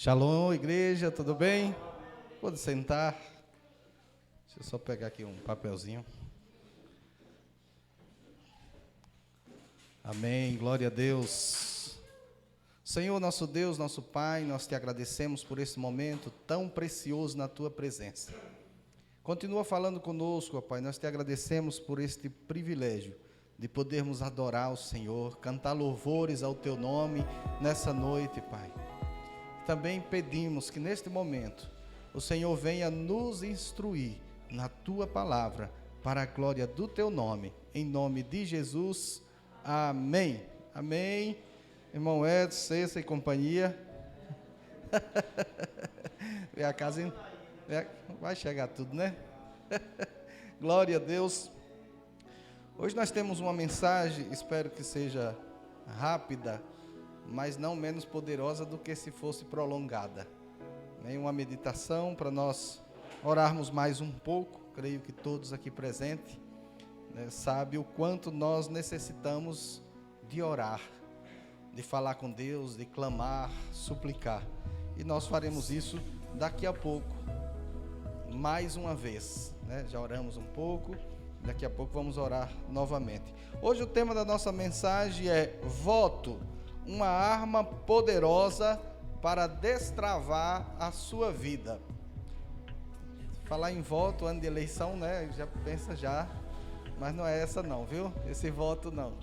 Shalom, igreja, tudo bem? Pode sentar. Deixa eu só pegar aqui um papelzinho. Amém, glória a Deus. Senhor, nosso Deus, nosso Pai, nós te agradecemos por esse momento tão precioso na tua presença. Continua falando conosco, ó Pai, nós te agradecemos por este privilégio de podermos adorar o Senhor, cantar louvores ao teu nome nessa noite, Pai. Também pedimos que neste momento o Senhor venha nos instruir na tua palavra, para a glória do teu nome, em nome de Jesus, amém. Amém. Irmão Edson, Cessa e companhia. Vem a casa, vai chegar tudo, né? Glória a Deus. Hoje nós temos uma mensagem, espero que seja rápida, mas não menos poderosa do que se fosse prolongada. Uma meditação para nós orarmos mais um pouco. Creio que todos aqui presentes sabem o quanto nós necessitamos de orar, de falar com Deus, de clamar, suplicar. E nós faremos isso daqui a pouco, mais uma vez. Já oramos um pouco, daqui a pouco vamos orar novamente. Hoje o tema da nossa mensagem é voto, uma arma poderosa para destravar a sua vida. Falar em voto, ano de eleição, já pensa já, mas não é essa não, viu? Esse voto não.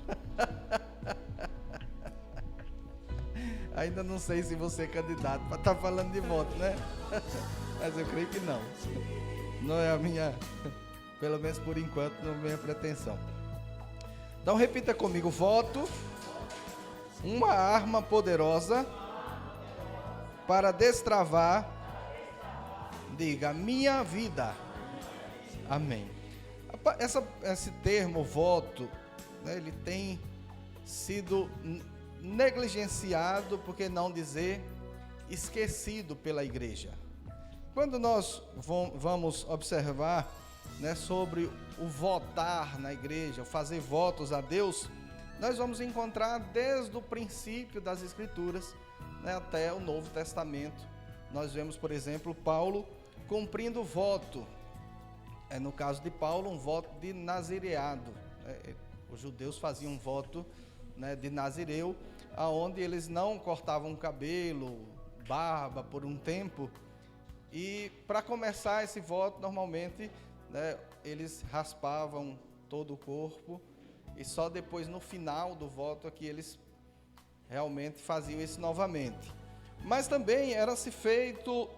Ainda não sei se você é candidato para estar falando de voto, mas eu creio que não. Não é a minha, pelo menos por enquanto, não é a minha pretensão. Então repita comigo: voto, uma arma poderosa para destravar, diga, minha vida. Amém. Esse termo voto, ele tem sido negligenciado, por que não dizer esquecido pela igreja. Quando nós vamos observar sobre o votar na igreja, fazer votos a Deus, nós vamos encontrar desde o princípio das Escrituras até o Novo Testamento. Nós vemos, por exemplo, Paulo cumprindo voto. No caso de Paulo, um voto de nazireado. Os judeus faziam um voto de nazireu, aonde eles não cortavam o cabelo, barba por um tempo. E para começar esse voto, normalmente, eles raspavam todo o corpo, e só depois, no final do voto, é que eles realmente faziam isso novamente. Mas também era-se feito,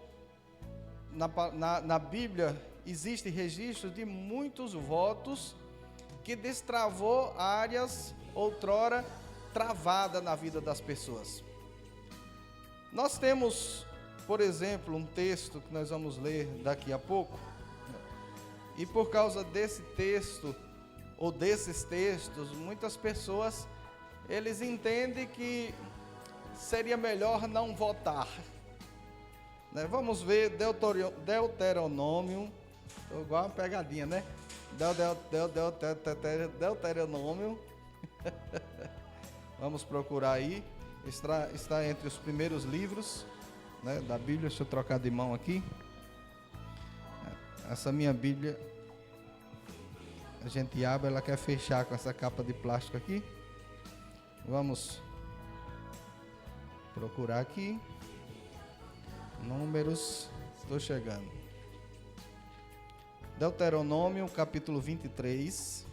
na Bíblia, existe registro de muitos votos que destravou áreas outrora travadas na vida das pessoas. Nós temos, por exemplo, um texto que nós vamos ler daqui a pouco, e por causa desse texto, ou desses textos, muitas pessoas, eles entendem que seria melhor não votar. Vamos ver Deuteronômio, igual uma pegadinha, Deuteronômio, vamos procurar aí, está entre os primeiros livros da Bíblia. Deixa eu trocar de mão aqui. Essa minha Bíblia, a gente abre, ela quer fechar com essa capa de plástico aqui. Vamos procurar aqui. Números, estou chegando. Deuteronômio, capítulo 23.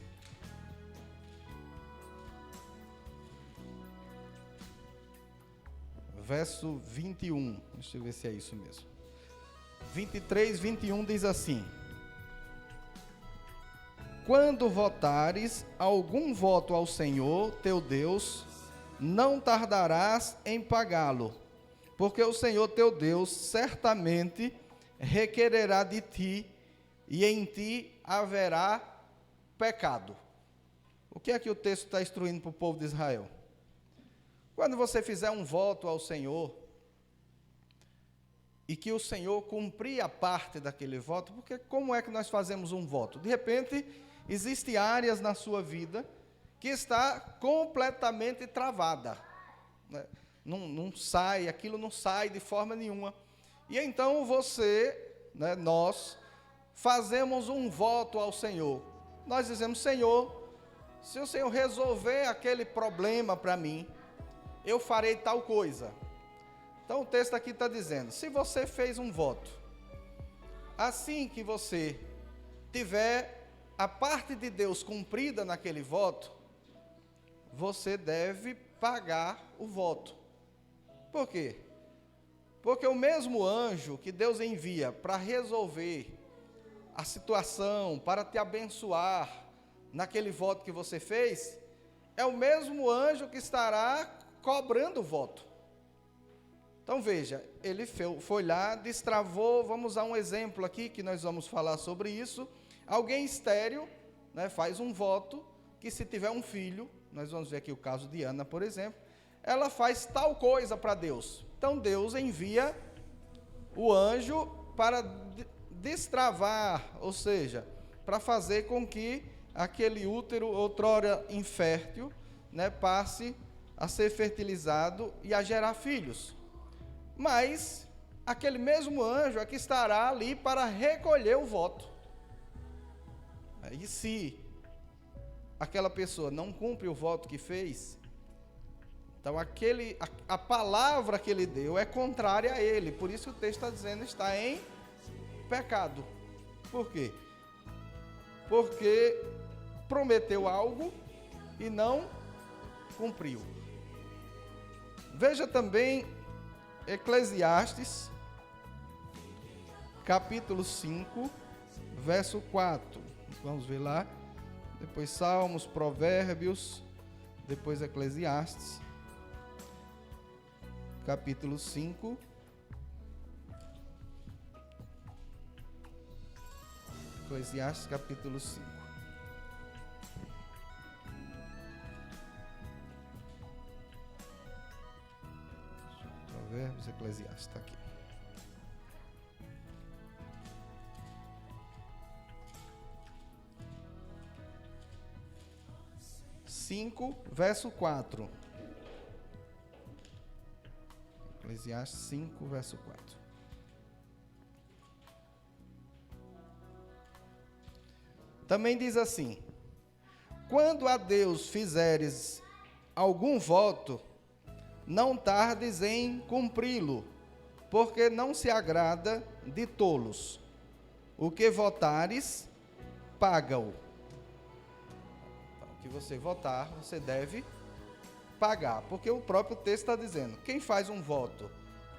Verso 21. Deixa eu ver se é isso mesmo. 23, 21 diz assim: quando votares algum voto ao Senhor teu Deus, não tardarás em pagá-lo, porque o Senhor teu Deus certamente requererá de ti, e em ti haverá pecado. O que é que o texto está instruindo para o povo de Israel? Quando você fizer um voto ao Senhor, e que o Senhor cumprir a parte daquele voto, porque como é que nós fazemos um voto? De repente, existem áreas na sua vida que está completamente travada. não sai, aquilo não sai de forma nenhuma. E então você, né, nós, fazemos um voto ao Senhor. Nós dizemos: Senhor, se o Senhor resolver aquele problema para mim, eu farei tal coisa. Então o texto aqui está dizendo: se você fez um voto, assim que você tiver a parte de Deus cumprida naquele voto, você deve pagar o voto. Por quê? Porque o mesmo anjo que Deus envia para resolver a situação, para te abençoar naquele voto que você fez, é o mesmo anjo que estará cobrando o voto. Então veja, ele foi lá, destravou, vamos usar um exemplo aqui que nós vamos falar sobre isso. Alguém estéril, né, faz um voto que se tiver um filho, nós vamos ver aqui o caso de Ana, por exemplo, ela faz tal coisa para Deus. Então Deus envia o anjo para destravar, ou seja, para fazer com que aquele útero, outrora infértil, né, passe a ser fertilizado e a gerar filhos. Mas aquele mesmo anjo é que estará ali para recolher o voto. E se aquela pessoa não cumpre o voto que fez, então a palavra que ele deu é contrária a ele. Por isso que o texto está dizendo: está em pecado. Por quê? Porque prometeu algo e não cumpriu. Veja também Eclesiastes, capítulo 5, verso 4. Vamos ver lá. Depois Salmos, Provérbios, depois Eclesiastes, capítulo 5. Eclesiastes, capítulo 5. Provérbios, Eclesiastes, está aqui. Verso 4. Eclesiastes 5, verso 4. Também diz assim: quando a Deus fizeres algum voto, não tardes em cumpri-lo, porque não se agrada de tolos. O que votares, paga-o. Que você votar, você deve pagar, porque o próprio texto está dizendo: quem faz um voto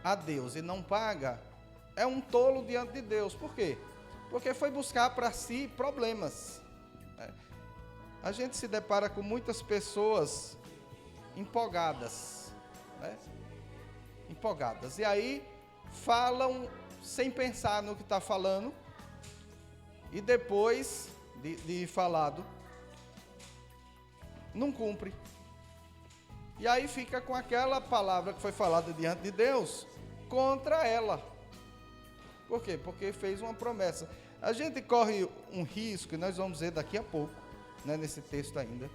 a Deus e não paga, é um tolo diante de Deus. Por quê? Porque foi buscar para si problemas. A gente se depara com muitas pessoas empolgadas, né? Empolgadas, e aí falam sem pensar no que está falando, e depois de falado, não cumpre. E aí fica com aquela palavra que foi falada diante de Deus contra ela. Por quê? Porque fez uma promessa. A gente corre um risco, e nós vamos ver daqui a pouco, né, nesse texto ainda,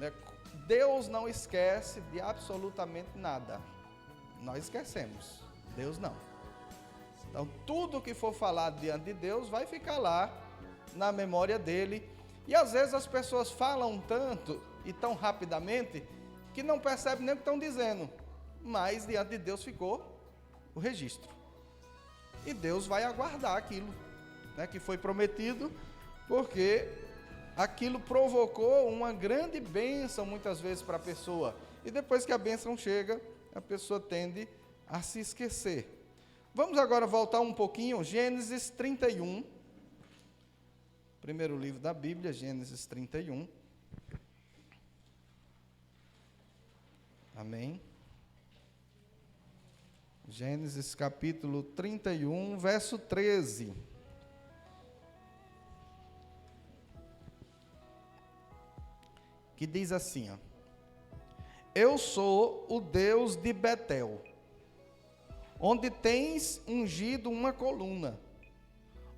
né? Deus não esquece de absolutamente nada. Nós esquecemos, Deus não. Então tudo que for falado diante de Deus vai ficar lá na memória dele. E às vezes as pessoas falam tanto e tão rapidamente que não percebem nem o que estão dizendo, mas diante de Deus ficou o registro. E Deus vai aguardar aquilo, né, que foi prometido, porque aquilo provocou uma grande bênção muitas vezes para a pessoa. E depois que a bênção chega, a pessoa tende a se esquecer. Vamos agora voltar um pouquinho, Gênesis 31. Primeiro livro da Bíblia, Gênesis 31. Amém. Gênesis capítulo 31, verso 13. Que diz assim, ó: eu sou o Deus de Betel, onde tens ungido uma coluna,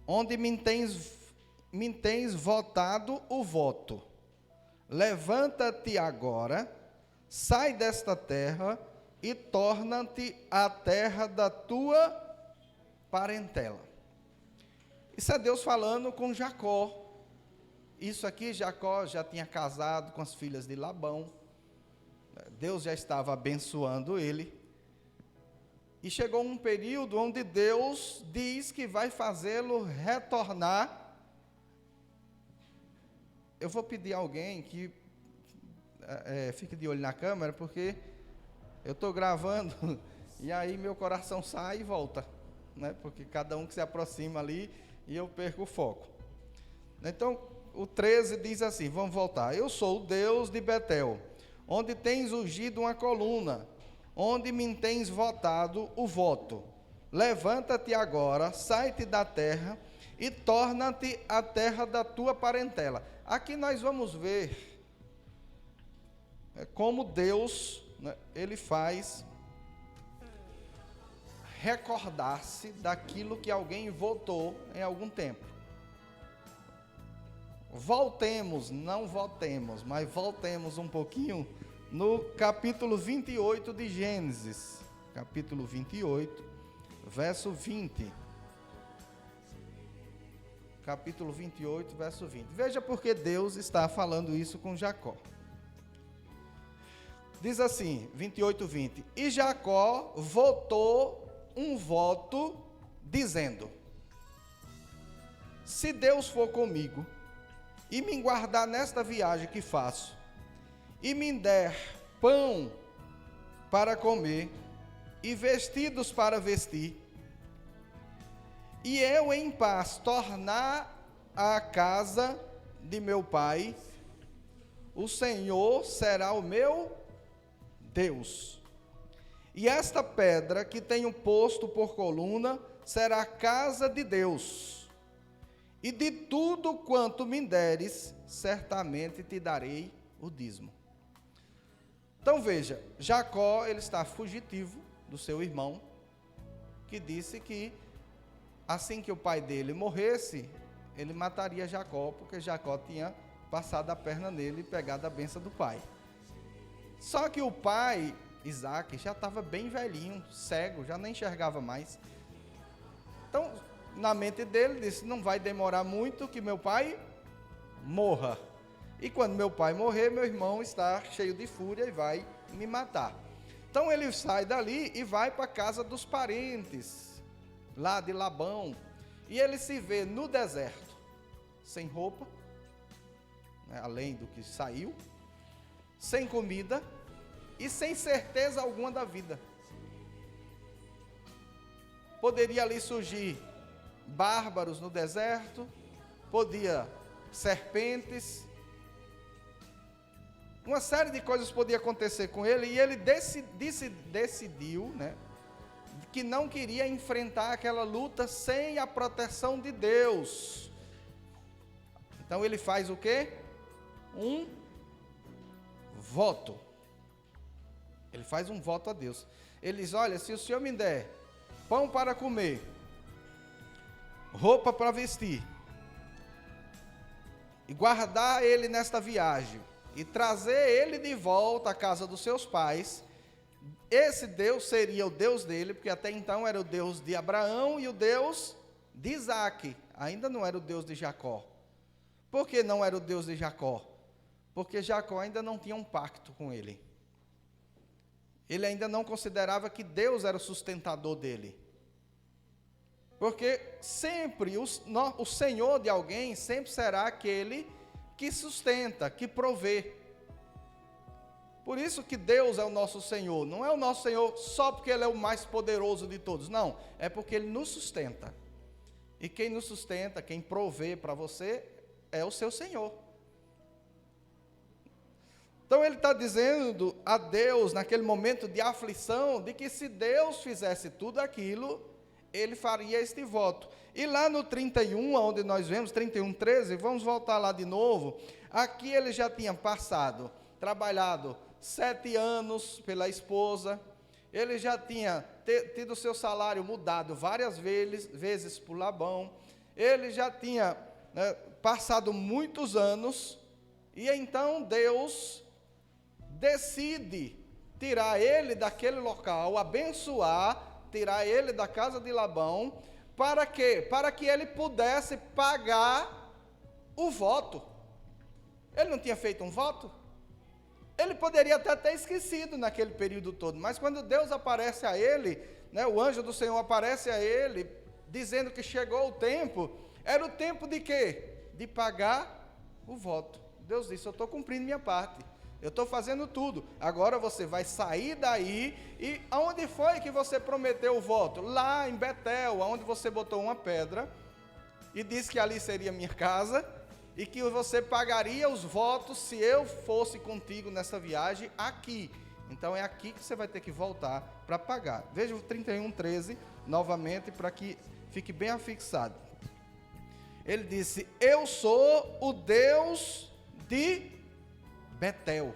onde me tens votado o voto. Levanta-te agora, sai desta terra e torna-te a terra da tua parentela. Isso é Deus falando com Jacó. Isso aqui, Jacó já tinha casado com as filhas de Labão. Deus já estava abençoando ele. E chegou um período onde Deus diz que vai fazê-lo retornar. Eu vou pedir a alguém que fique de olho na câmera, porque eu estou gravando e aí meu coração sai e volta, né? Porque cada um que se aproxima ali e eu perco o foco. Então, o 13 diz assim, vamos voltar. Eu sou o Deus de Betel, onde tens ungido uma coluna, onde me tens votado o voto. Levanta-te agora, sai-te da terra e torna-te a terra da tua parentela. Aqui nós vamos ver como Deus, né, ele faz recordar-se daquilo que alguém votou em algum tempo. Voltemos, não votemos, mas voltemos um pouquinho no capítulo 28 de Gênesis, capítulo 28, verso 20. Capítulo 28, verso 20. Veja porque Deus está falando isso com Jacó. Diz assim, 28, 20. E Jacó votou um voto, dizendo: se Deus for comigo, e me guardar nesta viagem que faço, e me der pão para comer, e vestidos para vestir, e eu em paz tornar à casa de meu pai, o Senhor será o meu Deus. E esta pedra que tenho posto por coluna será a casa de Deus. E de tudo quanto me deres, certamente te darei o dízimo. Então veja, Jacó, ele está fugitivo do seu irmão, que disse que assim que o pai dele morresse, ele mataria Jacó, porque Jacó tinha passado a perna nele e pegado a bênção do pai. Só que o pai, Isaac, já estava bem velhinho, cego, já nem enxergava mais. Então, na mente dele, disse, não vai demorar muito que meu pai morra. E quando meu pai morrer, meu irmão está cheio de fúria e vai me matar. Então ele sai dali e vai para a casa dos parentes, lá de Labão. E ele se vê no deserto, sem roupa, né, além do que saiu, sem comida e sem certeza alguma da vida. Poderia ali surgir bárbaros no deserto, podia serpentes, uma série de coisas podia acontecer com ele, e ele decidiu, né, que não queria enfrentar aquela luta sem a proteção de Deus. Então ele faz o quê? Um voto. Ele faz um voto a Deus. Ele diz, olha, se o Senhor me der pão para comer, roupa para vestir, e guardar ele nesta viagem, e trazer ele de volta à casa dos seus pais, esse Deus seria o Deus dele, porque até então era o Deus de Abraão e o Deus de Isaac, ainda não era o Deus de Jacó. Por que não era o Deus de Jacó? Porque Jacó ainda não tinha um pacto com ele. Ele ainda não considerava que Deus era o sustentador dele. Porque sempre o Senhor de alguém sempre será aquele que sustenta, que provê. Por isso que Deus é o nosso Senhor. Não é o nosso Senhor só porque Ele é o mais poderoso de todos. Não, é porque Ele nos sustenta. E quem nos sustenta, quem provê para você, é o seu Senhor. Então ele está dizendo a Deus, naquele momento de aflição, de que se Deus fizesse tudo aquilo, ele faria este voto. E lá no 31, onde nós vemos, 31, 13, vamos voltar lá de novo. Aqui ele já tinha trabalhado 7 anos pela esposa, ele já tinha tido seu salário mudado várias vezes por Labão, ele já tinha passado muitos anos, e então Deus decide tirar ele daquele local, abençoar, tirar ele da casa de Labão, para quê? Para que ele pudesse pagar o voto. Ele não tinha feito um voto? Ele poderia até ter esquecido naquele período todo, mas quando Deus aparece a ele, né, o anjo do Senhor aparece a ele, dizendo que chegou o tempo, era o tempo de quê? De pagar o voto. Deus disse, eu estou cumprindo minha parte, eu estou fazendo tudo, agora você vai sair daí, e aonde foi que você prometeu o voto? Lá em Betel, onde você botou uma pedra, e disse que ali seria minha casa, e que você pagaria os votos se eu fosse contigo nessa viagem aqui. Então é aqui que você vai ter que voltar para pagar. Veja o 31:13 novamente, para que fique bem afixado. Ele disse, eu sou o Deus de Betel.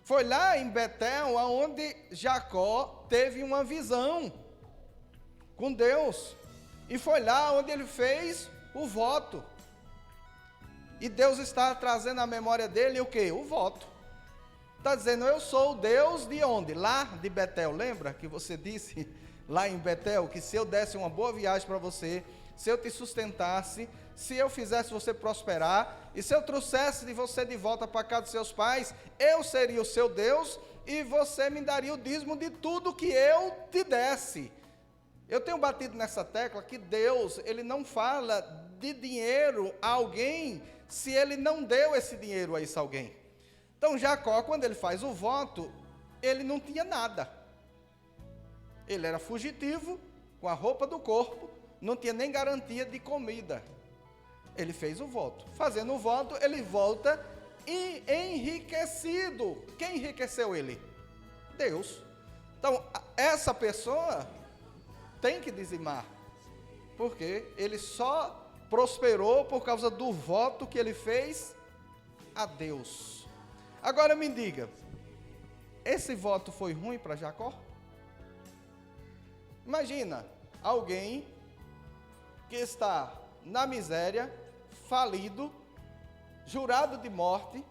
Foi lá em Betel onde Jacó teve uma visão com Deus. E foi lá onde ele fez o voto. E Deus está trazendo à memória dele o quê? O voto. Está dizendo, eu sou o Deus de onde? Lá de Betel. Lembra que você disse lá em Betel que se eu desse uma boa viagem para você, se eu te sustentasse, se eu fizesse você prosperar, e se eu trouxesse de você de volta para a casa dos seus pais, eu seria o seu Deus e você me daria o dízimo de tudo que eu te desse. Eu tenho batido nessa tecla que Deus, ele não fala de dinheiro a alguém se ele não deu esse dinheiro a esse alguém. Então Jacó, quando ele faz o voto, ele não tinha nada. Ele era fugitivo, com a roupa do corpo, não tinha nem garantia de comida. Ele fez o voto. Fazendo o voto, ele volta enriquecido. Quem enriqueceu ele? Deus. Então, essa pessoa tem que dizimar, porque ele só prosperou por causa do voto que ele fez a Deus. Agora me diga, esse voto foi ruim para Jacó? Imagina alguém que está na miséria, falido, jurado de morte,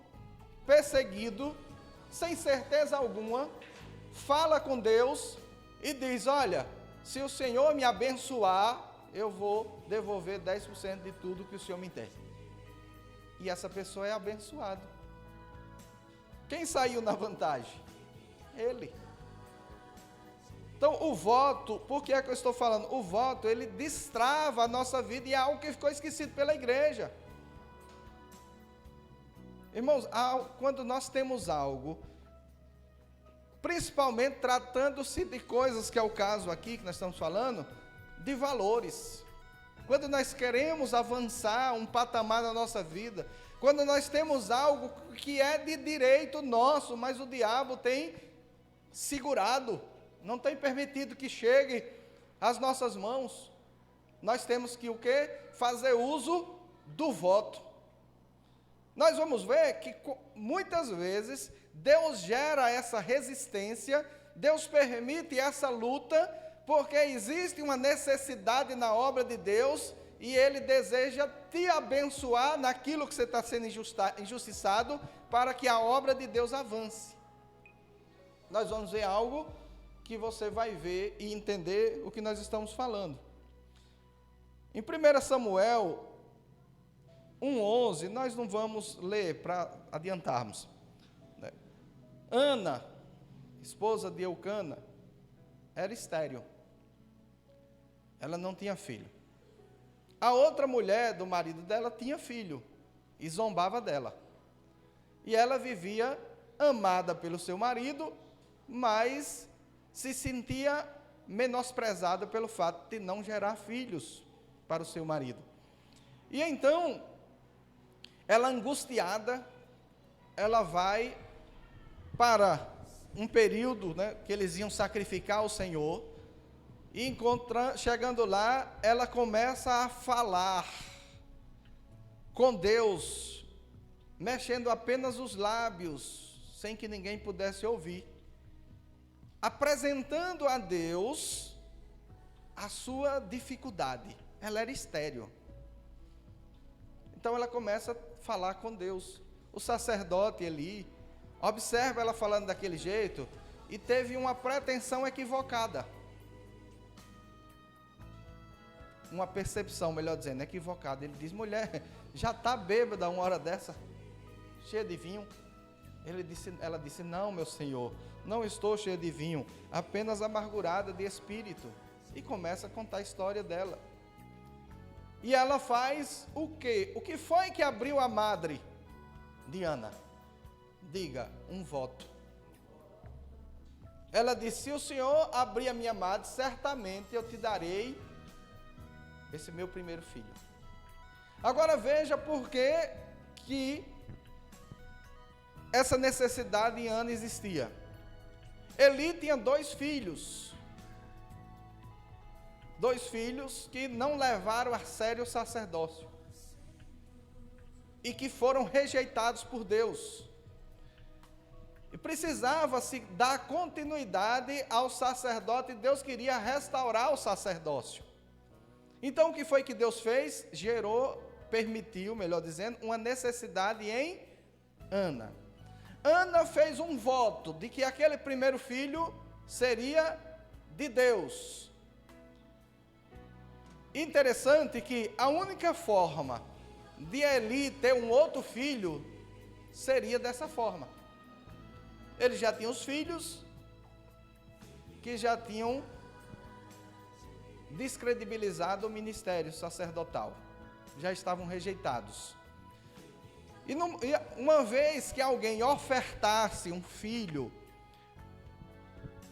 perseguido, sem certeza alguma, fala com Deus e diz, olha, se o Senhor me abençoar, eu vou devolver 10% de tudo que o Senhor me der. E essa pessoa é abençoada. Quem saiu na vantagem? Ele. Então, o voto, por que é que eu estou falando? O voto, ele destrava a nossa vida e é algo que ficou esquecido pela igreja. Irmãos, quando nós temos algo, principalmente tratando-se de coisas, que é o caso aqui que nós estamos falando, de valores. Quando nós queremos avançar um patamar na nossa vida, quando nós temos algo que é de direito nosso, mas o diabo tem segurado, não tem permitido que chegue às nossas mãos, nós temos que o quê? Fazer uso do voto. Nós vamos ver que muitas vezes Deus gera essa resistência, Deus permite essa luta, porque existe uma necessidade na obra de Deus e Ele deseja te abençoar naquilo que você está sendo injustiçado, para que a obra de Deus avance. Nós vamos ver algo que você vai ver e entender o que nós estamos falando. Em 1 Samuel 1:11, nós não vamos ler para adiantarmos. Ana, esposa de Eucana, era estéril. Ela não tinha filho. A outra mulher do marido dela tinha filho e zombava dela. E ela vivia amada pelo seu marido, mas se sentia menosprezada pelo fato de não gerar filhos para o seu marido. E então, ela angustiada, ela vai para um período, né, que eles iam sacrificar ao Senhor, e chegando lá, ela começa a falar com Deus, mexendo apenas os lábios, sem que ninguém pudesse ouvir, apresentando a Deus a sua dificuldade. Ela era estéril. Então ela começa a falar com Deus. O sacerdote Eli, Observa ela falando daquele jeito e teve uma pretensão equivocada. Uma percepção, melhor dizendo, equivocada. Ele diz: mulher, já está bêbada uma hora dessa, cheia de vinho? Ela disse: não, meu senhor, não estou cheia de vinho, apenas amargurada de espírito. E começa a contar a história dela. E ela faz o quê? O que foi que abriu a madre de Ana? Diga, um voto. Ela disse: se o senhor abrir a minha madre, certamente eu te darei esse meu primeiro filho. Agora veja por que essa necessidade em Ana existia. Eli tinha 2 filhos. 2 filhos que não levaram a sério o sacerdócio. E que foram rejeitados por Deus. E precisava-se dar continuidade ao sacerdote, e Deus queria restaurar o sacerdócio. Então o que foi que Deus fez? Permitiu, melhor dizendo, uma necessidade em Ana. Ana fez um voto de que aquele primeiro filho seria de Deus. Interessante que a única forma de Eli ter um outro filho seria dessa forma. Ele já tinha os filhos que já tinham descredibilizado o ministério sacerdotal. Já estavam rejeitados. E uma vez que alguém ofertasse um filho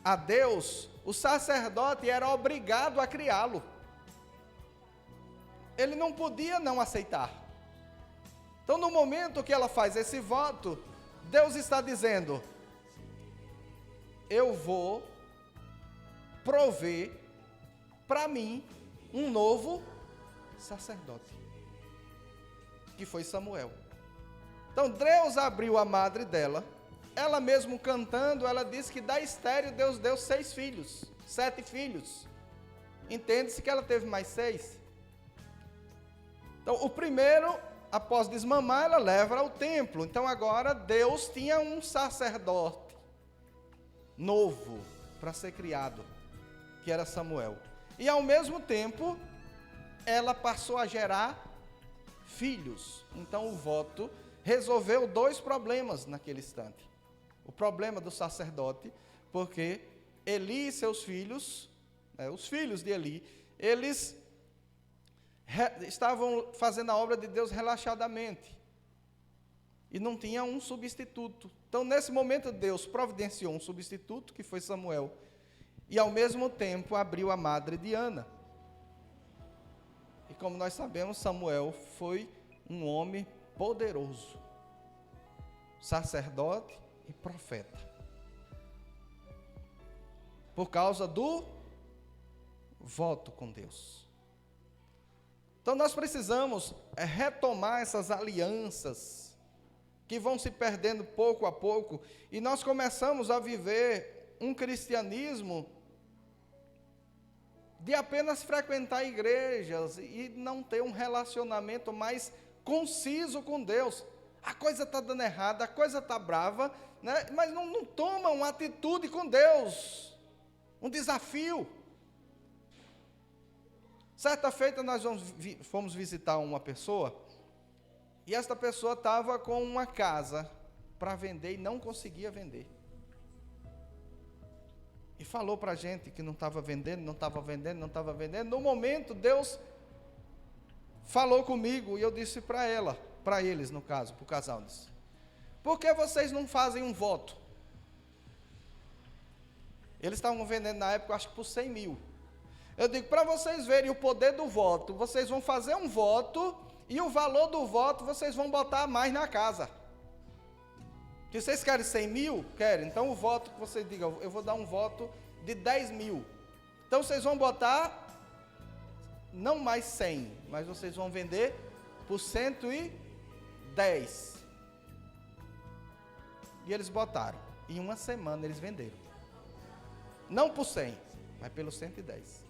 a Deus, o sacerdote era obrigado a criá-lo. Ele não podia não aceitar. Então, no momento que ela faz esse voto, Deus está dizendo: eu vou prover para mim um novo sacerdote, que foi Samuel. Então Deus abriu a madre dela, ela mesmo cantando, ela disse que da estéril Deus deu 6 filhos, 7 filhos. Entende-se que ela teve mais 6. Então o primeiro, após desmamar, ela leva ao templo. Então agora Deus tinha um sacerdote novo para ser criado, que era Samuel. E ao mesmo tempo, ela passou a gerar filhos. Então o voto resolveu 2 problemas naquele instante. O problema do sacerdote, porque Eli e seus filhos, os filhos de Eli, eles estavam fazendo a obra de Deus relaxadamente. E não tinha um substituto. Então, nesse momento, Deus providenciou um substituto, que foi Samuel. E, ao mesmo tempo, abriu a madre de Ana. E, como nós sabemos, Samuel foi um homem poderoso, sacerdote e profeta. Por causa do voto com Deus. Então, nós precisamos retomar essas alianças que vão se perdendo pouco a pouco, e nós começamos a viver um cristianismo de apenas frequentar igrejas e não ter um relacionamento mais conciso com Deus. A coisa está dando errado, a coisa está brava, né? Mas não toma uma atitude com Deus, um desafio. Certa feita nós fomos visitar uma pessoa, e esta pessoa estava com uma casa para vender e não conseguia vender. E falou para a gente que não estava vendendo, não estava vendendo, não estava vendendo. No momento, Deus falou comigo e eu disse para ela, para eles no caso, para o casal, disse: por que vocês não fazem um voto? Eles estavam vendendo na época, acho que por 100 mil. Eu digo, para vocês verem o poder do voto, vocês vão fazer um voto e o valor do voto vocês vão botar mais na casa. Se vocês querem 100 mil, querem, então o voto que vocês digam, eu vou dar um voto de 10 mil. Então vocês vão botar, não mais 100, mas vocês vão vender por 110. E eles botaram. Em uma semana eles venderam. Não por 100, mas pelo 110.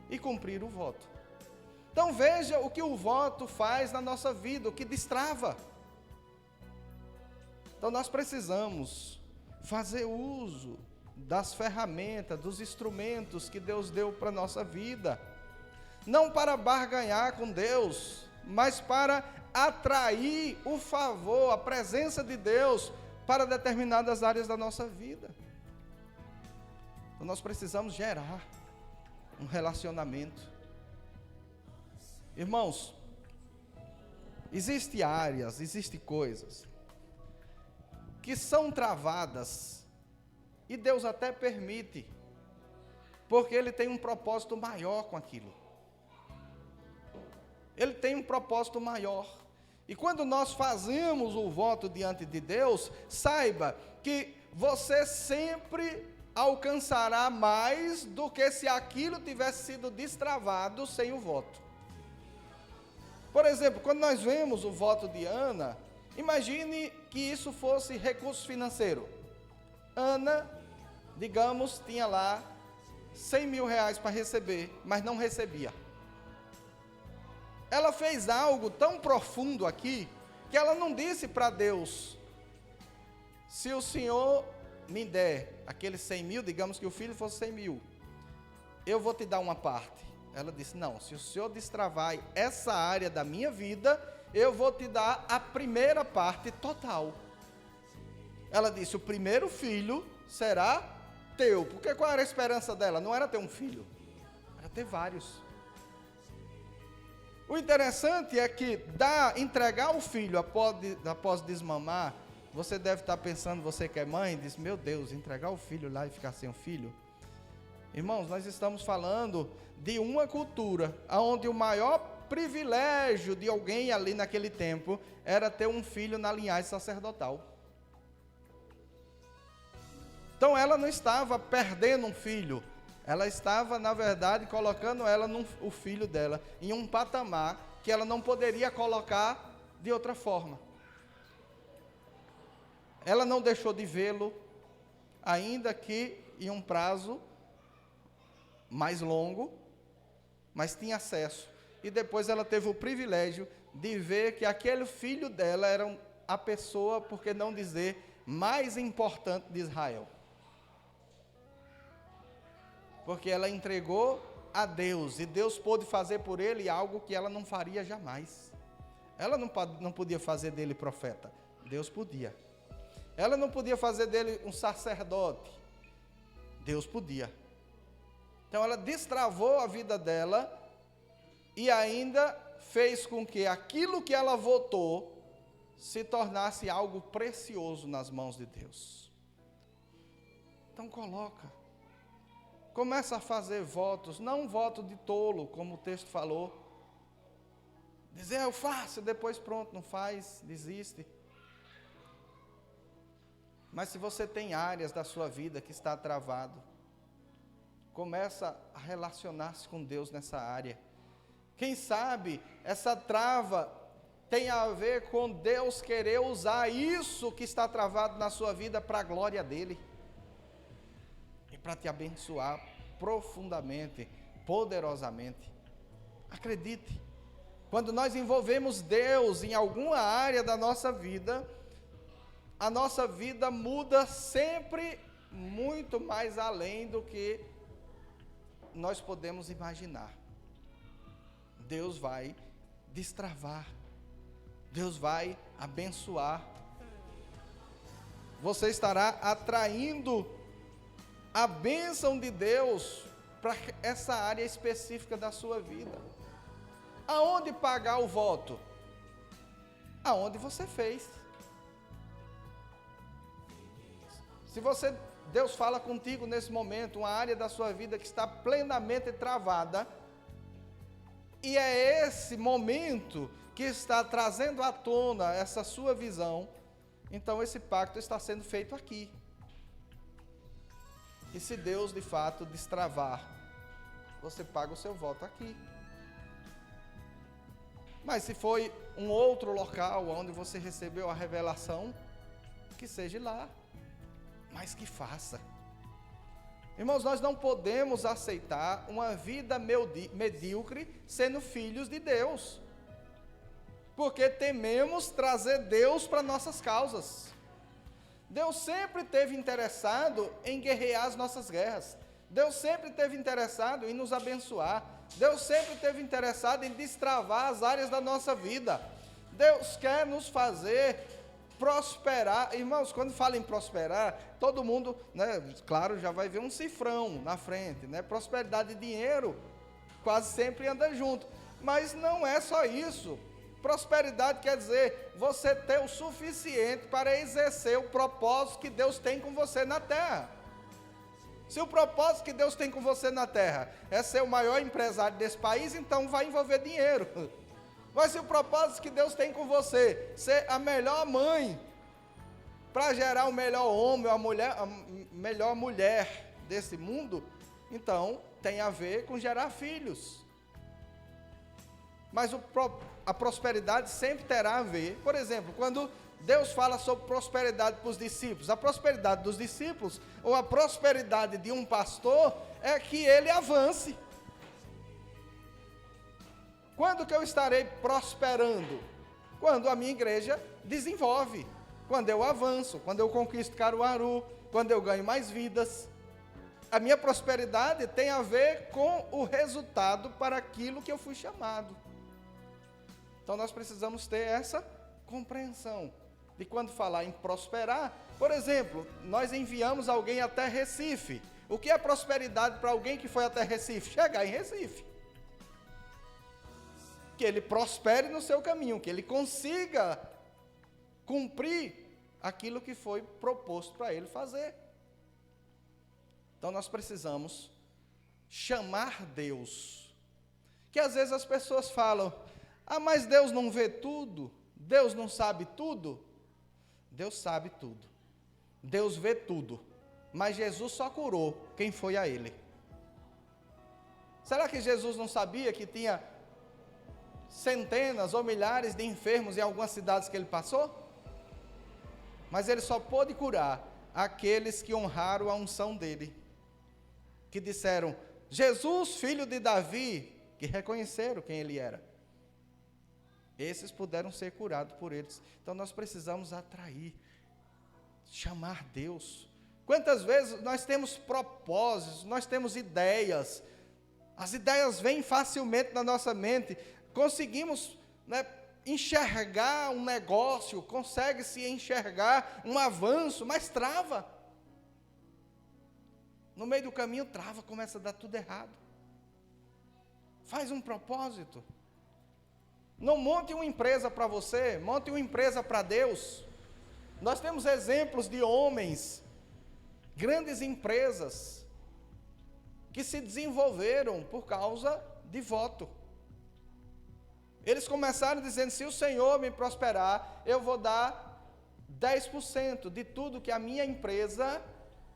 E cumpriram o voto. Então veja o que o voto faz na nossa vida, o que destrava. Então nós precisamos fazer uso das ferramentas, dos instrumentos que Deus deu para a nossa vida. Não para barganhar com Deus, mas para atrair o favor, a presença de Deus para determinadas áreas da nossa vida. Então nós precisamos gerar um relacionamento. Irmãos, existem áreas, existem coisas que são travadas, e Deus até permite, porque Ele tem um propósito maior com aquilo. Ele tem um propósito maior. E quando nós fazemos o voto diante de Deus, saiba que você sempre alcançará mais do que se aquilo tivesse sido destravado sem o voto. Por exemplo, quando nós vemos o voto de Ana, imagine que isso fosse recurso financeiro. Ana, digamos, tinha lá 100 mil reais para receber, mas não recebia. Ela fez algo tão profundo aqui, que ela não disse para Deus: se o Senhor me der aqueles 100 mil, digamos que o filho fosse 100 mil, eu vou te dar uma parte. Ela disse: não, se o Senhor destravar essa área da minha vida, eu vou te dar a primeira parte total. Ela disse: o primeiro filho será teu. Porque qual era a esperança dela? Não era ter um filho, era ter vários. O interessante é que entregar o filho após desmamar, você deve estar pensando, você que é mãe, diz: meu Deus, entregar o filho lá e ficar sem o filho. Irmãos, nós estamos falando de uma cultura onde o maior privilégio de alguém ali naquele tempo era ter um filho na linhagem sacerdotal. Então ela não estava perdendo um filho, ela estava, na verdade, colocando o filho dela em um patamar que ela não poderia colocar de outra forma. Ela não deixou de vê-lo, ainda que em um prazo mais longo, mas tinha acesso. E depois ela teve o privilégio de ver que aquele filho dela era a pessoa, por que não dizer, mais importante de Israel. Porque ela entregou a Deus, e Deus pôde fazer por ele algo que ela não faria jamais. Ela não podia fazer dele profeta, Deus podia. Ela não podia fazer dele um sacerdote, Deus podia. Então ela destravou a vida dela, e ainda fez com que aquilo que ela votou se tornasse algo precioso nas mãos de Deus. Então começa a fazer votos, não um voto de tolo, como o texto falou. Dizer: eu faço, depois pronto, não faz, desiste. Mas se você tem áreas da sua vida que está travado, começa a relacionar-se com Deus nessa área. Quem sabe essa trava tem a ver com Deus querer usar isso que está travado na sua vida para a glória dele. E para te abençoar profundamente, poderosamente. Acredite, quando nós envolvemos Deus em alguma área da nossa vida, a nossa vida muda sempre muito mais além do que nós podemos imaginar. Deus vai destravar, Deus vai abençoar. Você estará atraindo a bênção de Deus para essa área específica da sua vida. Aonde pagar o voto? Aonde você fez. Se Deus fala contigo nesse momento, uma área da sua vida que está plenamente travada, e é esse momento que está trazendo à tona essa sua visão, então esse pacto está sendo feito aqui. E se Deus de fato destravar, você paga o seu voto aqui. Mas se foi um outro local onde você recebeu a revelação, que seja lá, mas que faça. Irmãos, nós não podemos aceitar uma vida medíocre sendo filhos de Deus, porque tememos trazer Deus para nossas causas. Deus sempre esteve interessado em guerrear as nossas guerras. Deus sempre esteve interessado em nos abençoar. Deus sempre esteve interessado em destravar as áreas da nossa vida. Deus quer nos fazer prosperar. Irmãos, quando fala em prosperar, todo mundo, né, claro, já vai ver um cifrão na frente, né? Prosperidade e dinheiro quase sempre anda junto. Mas não é só isso. Prosperidade quer dizer você ter o suficiente para exercer o propósito que Deus tem com você na terra. Se o propósito que Deus tem com você na terra é ser o maior empresário desse país, então vai envolver dinheiro. Mas se o propósito que Deus tem com você ser a melhor mãe, para gerar o melhor homem, a melhor mulher desse mundo, então tem a ver com gerar filhos. Mas a prosperidade sempre terá a ver, por exemplo, quando Deus fala sobre prosperidade para os discípulos, a prosperidade dos discípulos, ou a prosperidade de um pastor, é que ele avance. Quando que eu estarei prosperando? Quando a minha igreja desenvolve, quando eu avanço, quando eu conquisto Caruaru, quando eu ganho mais vidas. A minha prosperidade tem a ver com o resultado para aquilo que eu fui chamado. Então nós precisamos ter essa compreensão de quando falar em prosperar. Por exemplo, nós enviamos alguém até Recife. O que é prosperidade para alguém que foi até Recife? Chegar em Recife. Que ele prospere no seu caminho, que ele consiga cumprir aquilo que foi proposto para ele fazer. Então nós precisamos chamar Deus. Que às vezes as pessoas falam: ah, mas Deus não vê tudo? Deus não sabe tudo? Deus sabe tudo. Deus vê tudo. Mas Jesus só curou quem foi a Ele. Será que Jesus não sabia que tinha centenas ou milhares de enfermos em algumas cidades que Ele passou? Mas Ele só pôde curar aqueles que honraram a unção dEle. Que disseram: Jesus, filho de Davi, que reconheceram quem Ele era. Esses puderam ser curados por eles. Então nós precisamos atrair, chamar Deus. Quantas vezes nós temos propósitos, nós temos ideias, as ideias vêm facilmente na nossa mente, conseguimos, né, enxergar um negócio, consegue-se enxergar um avanço, mas trava. No meio do caminho trava, começa a dar tudo errado. Faz um propósito. Não monte uma empresa para você, monte uma empresa para Deus. Nós temos exemplos de homens, grandes empresas, que se desenvolveram por causa de voto. Eles começaram dizendo: se o Senhor me prosperar, eu vou dar 10% de tudo que a minha empresa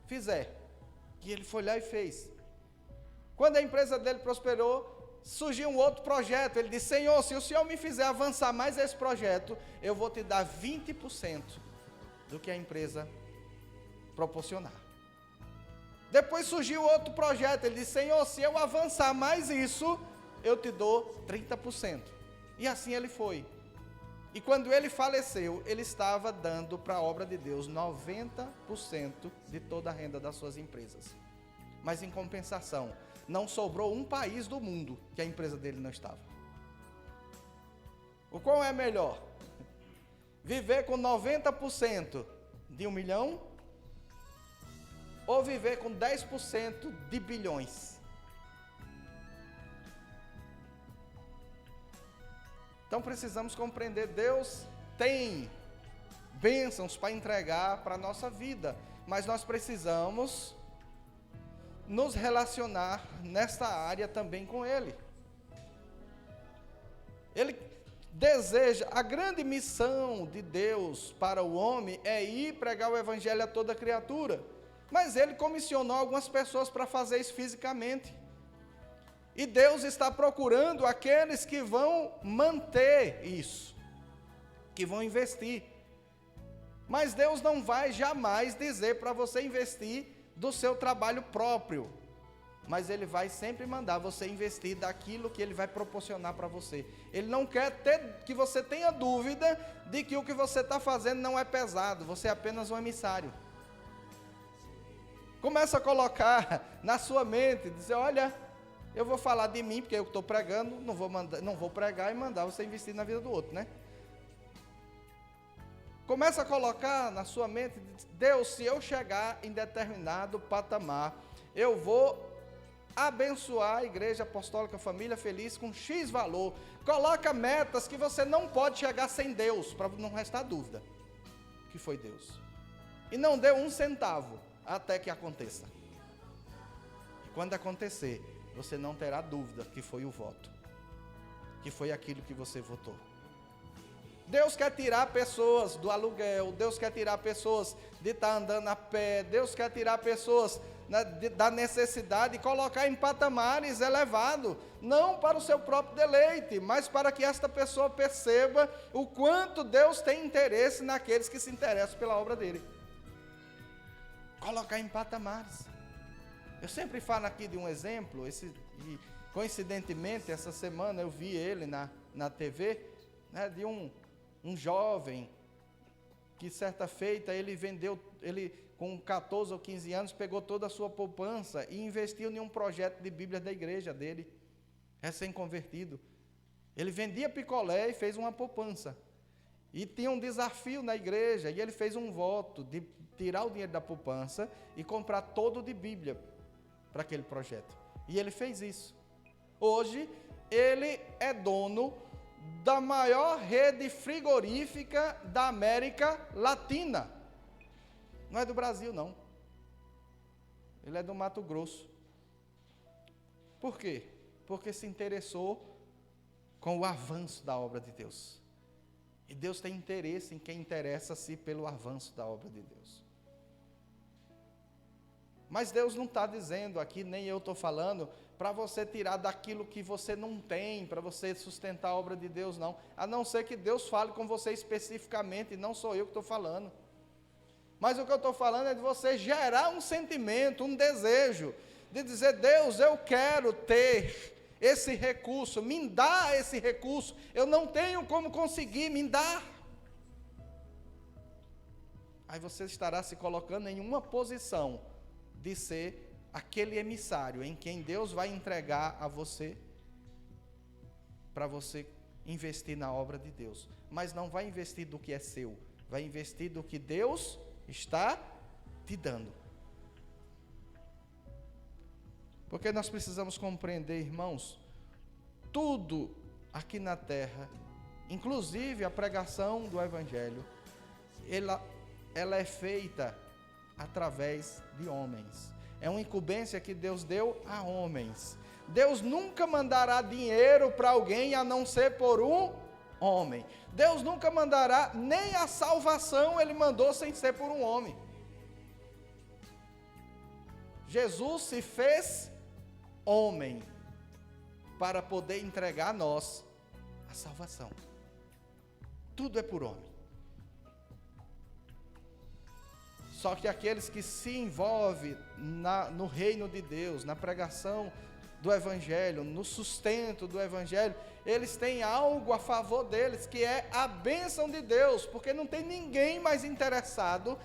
fizer. E ele foi lá e fez. Quando a empresa dele prosperou, surgiu um outro projeto. Ele disse: Senhor, se o Senhor me fizer avançar mais esse projeto, eu vou te dar 20% do que a empresa proporcionar. Depois surgiu outro projeto. Ele disse: Senhor, se eu avançar mais isso, eu te dou 30%. E assim ele foi. E quando ele faleceu, ele estava dando para a obra de Deus 90% de toda a renda das suas empresas. Mas em compensação, não sobrou um país do mundo que a empresa dele não estava. O qual é melhor? Viver com 90% de 1 milhão ou viver com 10% de bilhões? Então precisamos compreender, Deus tem bênçãos para entregar para a nossa vida, mas nós precisamos nos relacionar nesta área também com Ele. Ele deseja, a grande missão de Deus para o homem é ir pregar o Evangelho a toda criatura, mas Ele comissionou algumas pessoas para fazer isso fisicamente. E Deus está procurando aqueles que vão manter isso, que vão investir. Mas Deus não vai jamais dizer para você investir do seu trabalho próprio. mas Ele vai sempre mandar você investir daquilo que Ele vai proporcionar para você. Ele não quer que você tenha dúvida de que o que você está fazendo não é pesado, você é apenas um emissário. Começa a colocar na sua mente, dizer, olha, eu vou falar de mim, porque eu estou pregando, não vou pregar e mandar você investir na vida do outro, né? Começa a colocar na sua mente, Deus, se eu chegar em determinado patamar, eu vou abençoar a Igreja Apostólica Família Feliz com X valor. Coloca metas que você não pode chegar sem Deus, para não restar dúvida que foi Deus. E não dê um centavo até que aconteça. E quando acontecer, você não terá dúvida que foi o voto, que foi aquilo que você votou. Deus quer tirar pessoas do aluguel, Deus quer tirar pessoas de estar andando a pé, Deus quer tirar pessoas da necessidade e colocar em patamares elevados, não para o seu próprio deleite, mas para que esta pessoa perceba o quanto Deus tem interesse naqueles que se interessam pela obra dele. Colocar em patamares. Eu sempre falo aqui de um exemplo, e coincidentemente essa semana eu vi ele na TV, né, de um jovem que certa feita ele com 14 ou 15 anos pegou toda a sua poupança e investiu em um projeto de Bíblia da igreja dele, recém-convertido. Ele vendia picolé e fez uma poupança. E tinha um desafio na igreja, e ele fez um voto de tirar o dinheiro da poupança e comprar todo de Bíblia para aquele projeto. E ele fez isso. Hoje, ele é dono da maior rede frigorífica da América Latina. Não é do Brasil, não. Ele é do Mato Grosso. Por quê? Porque se interessou com o avanço da obra de Deus. E Deus tem interesse em quem interessa-se pelo avanço da obra de Deus. Mas Deus não está dizendo aqui, nem eu estou falando, para você tirar daquilo que você não tem, para você sustentar a obra de Deus, não. A não ser que Deus fale com você especificamente, não sou eu que estou falando. Mas o que eu estou falando é de você gerar um sentimento, um desejo, de dizer, Deus, eu quero ter esse recurso, me dá esse recurso, eu não tenho como conseguir, me dá. Aí você estará se colocando em uma posição de ser aquele emissário em quem Deus vai entregar a você, para você investir na obra de Deus. Mas não vai investir do que é seu, vai investir do que Deus está te dando. Porque nós precisamos compreender, irmãos, tudo aqui na terra, inclusive a pregação do Evangelho, ela é feita através de homens. É uma incumbência que Deus deu a homens. Deus nunca mandará dinheiro para alguém a não ser por um homem. Deus nunca mandará, nem a salvação Ele mandou sem ser por um homem. Jesus se fez homem para poder entregar a nós a salvação. Tudo é por homem. Só que aqueles que se envolvem no reino de Deus, na pregação do Evangelho, no sustento do Evangelho, eles têm algo a favor deles, que é a bênção de Deus, porque não tem ninguém mais interessado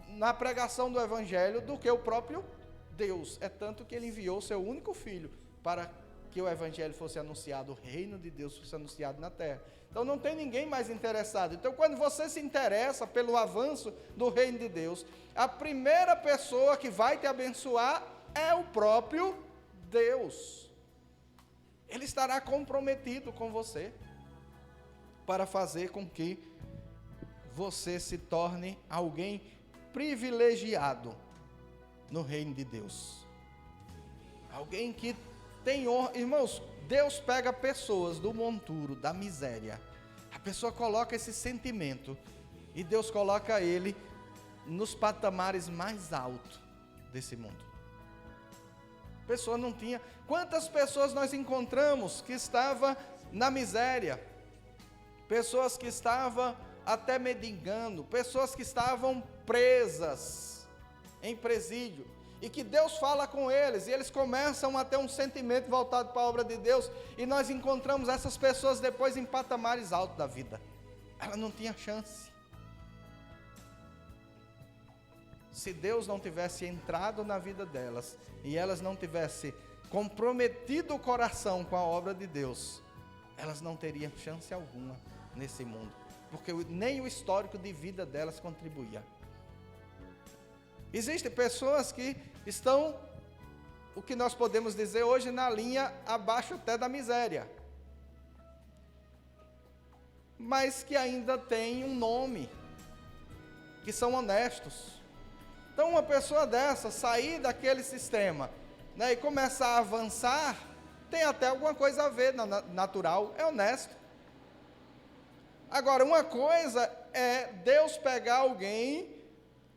na pregação do Evangelho do que o próprio Deus. É tanto que Ele enviou seu único Filho para que o Evangelho fosse anunciado, o reino de Deus fosse anunciado na terra. Então não tem ninguém mais interessado. Então quando você se interessa pelo avanço do reino de Deus, a primeira pessoa que vai te abençoar é o próprio Deus. Ele estará comprometido com você para fazer com que você se torne alguém privilegiado no reino de Deus. Alguém que tem honra. Irmãos, Deus pega pessoas do monturo, da miséria. A pessoa coloca esse sentimento e Deus coloca ele nos patamares mais altos desse mundo. A pessoa não tinha. Quantas pessoas nós encontramos que estavam na miséria? Pessoas que estavam até mendigando, pessoas que estavam presas em presídio. e que Deus fala com eles, e eles começam a ter um sentimento voltado para a obra de Deus, e nós encontramos essas pessoas depois em patamares altos da vida. Ela não tinha chance. Se Deus não tivesse entrado na vida delas, e elas não tivessem comprometido o coração com a obra de Deus, elas não teriam chance alguma nesse mundo, porque nem o histórico de vida delas contribuía. Existem pessoas que estão, o que nós podemos dizer hoje, na linha abaixo até da miséria, mas que ainda têm um nome, que são honestos. Então, uma pessoa dessa, sair daquele sistema, né, e começar a avançar, tem até alguma coisa a ver, natural, é honesto. Agora, uma coisa é Deus pegar alguém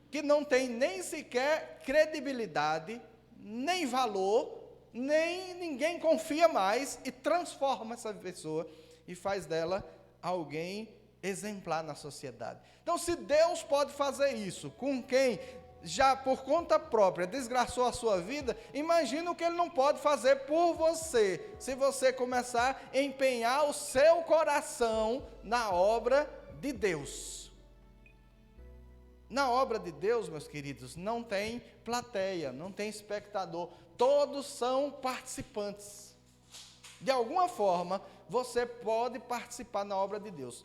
que não tem nem sequer credibilidade, nem valor, nem ninguém confia mais, e transforma essa pessoa e faz dela alguém exemplar na sociedade. Então, se Deus pode fazer isso com quem já por conta própria desgraçou a sua vida, imagina o que Ele não pode fazer por você, se você começar a empenhar o seu coração na obra de Deus. Na obra de Deus, meus queridos, não tem plateia, não tem espectador, todos são participantes. De alguma forma, você pode participar na obra de Deus.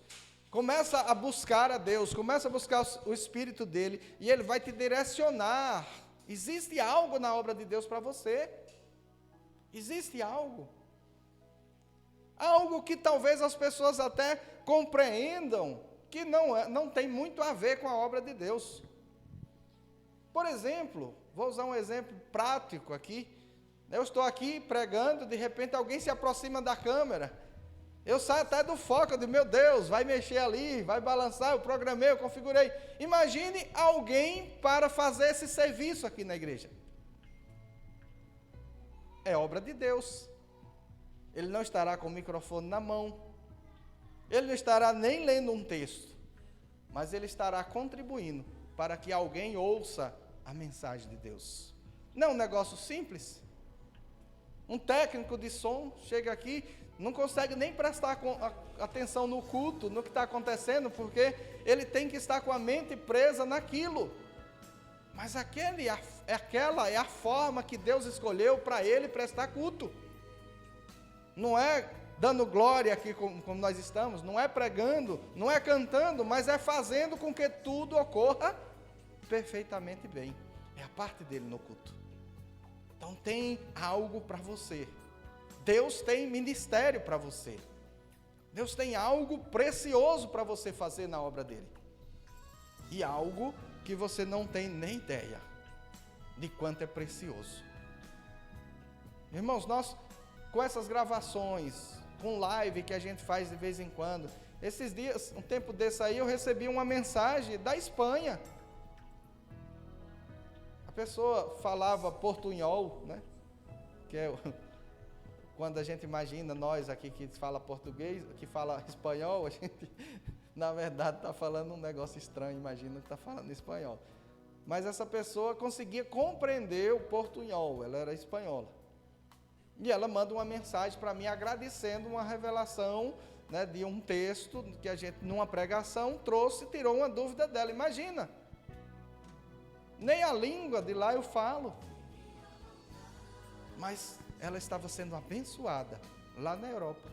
Começa a buscar a Deus, começa a buscar o Espírito dEle, e Ele vai te direcionar. Existe algo na obra de Deus para você. Existe algo. Algo que talvez as pessoas até compreendam, que não tem muito a ver com a obra de Deus. Por exemplo, vou usar um exemplo prático aqui. Eu estou aqui pregando, de repente alguém se aproxima da câmera. Eu saio até do foco, eu digo, meu Deus, vai mexer ali, vai balançar, eu programei, eu configurei. Imagine alguém para fazer esse serviço aqui na igreja. É obra de Deus. Ele não estará com o microfone na mão, ele não estará nem lendo um texto, mas ele estará contribuindo para que alguém ouça a mensagem de Deus. Não é um negócio simples. Um técnico de som chega aqui, não consegue nem prestar atenção no culto, no que está acontecendo, porque ele tem que estar com a mente presa naquilo. Mas aquela é a forma que Deus escolheu para ele prestar culto. Não é dando glória aqui como nós estamos, não é pregando, não é cantando, mas é fazendo com que tudo ocorra perfeitamente bem. É a parte dele no culto. Então tem algo para você. Deus tem ministério para você. Deus tem algo precioso para você fazer na obra dele. E algo que você não tem nem ideia de quanto é precioso. Irmãos, nós com essas gravações, com live que a gente faz de vez em quando, esses dias, um tempo desse aí, eu recebi uma mensagem da Espanha. A pessoa falava portunhol, né? Que é quando a gente imagina nós aqui que fala português, que fala espanhol, a gente na verdade está falando um negócio estranho, imagina que está falando espanhol. Mas essa pessoa conseguia compreender o portunhol, ela era espanhola. E ela manda uma mensagem para mim agradecendo uma revelação, né, de um texto que a gente, numa pregação, trouxe e tirou uma dúvida dela. Imagina, nem a língua de lá eu falo, mas ela estava sendo abençoada lá na Europa.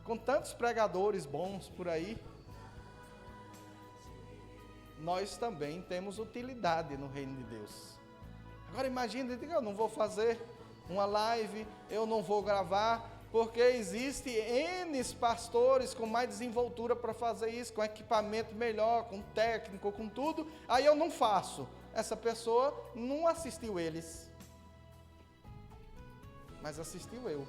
Com tantos pregadores bons por aí, nós também temos utilidade no reino de Deus. Agora imagine, eu não vou fazer uma live, eu não vou gravar, porque existe N pastores com mais desenvoltura para fazer isso, com equipamento melhor, com técnico, com tudo, aí eu não faço. Essa pessoa não assistiu eles, mas assistiu eu.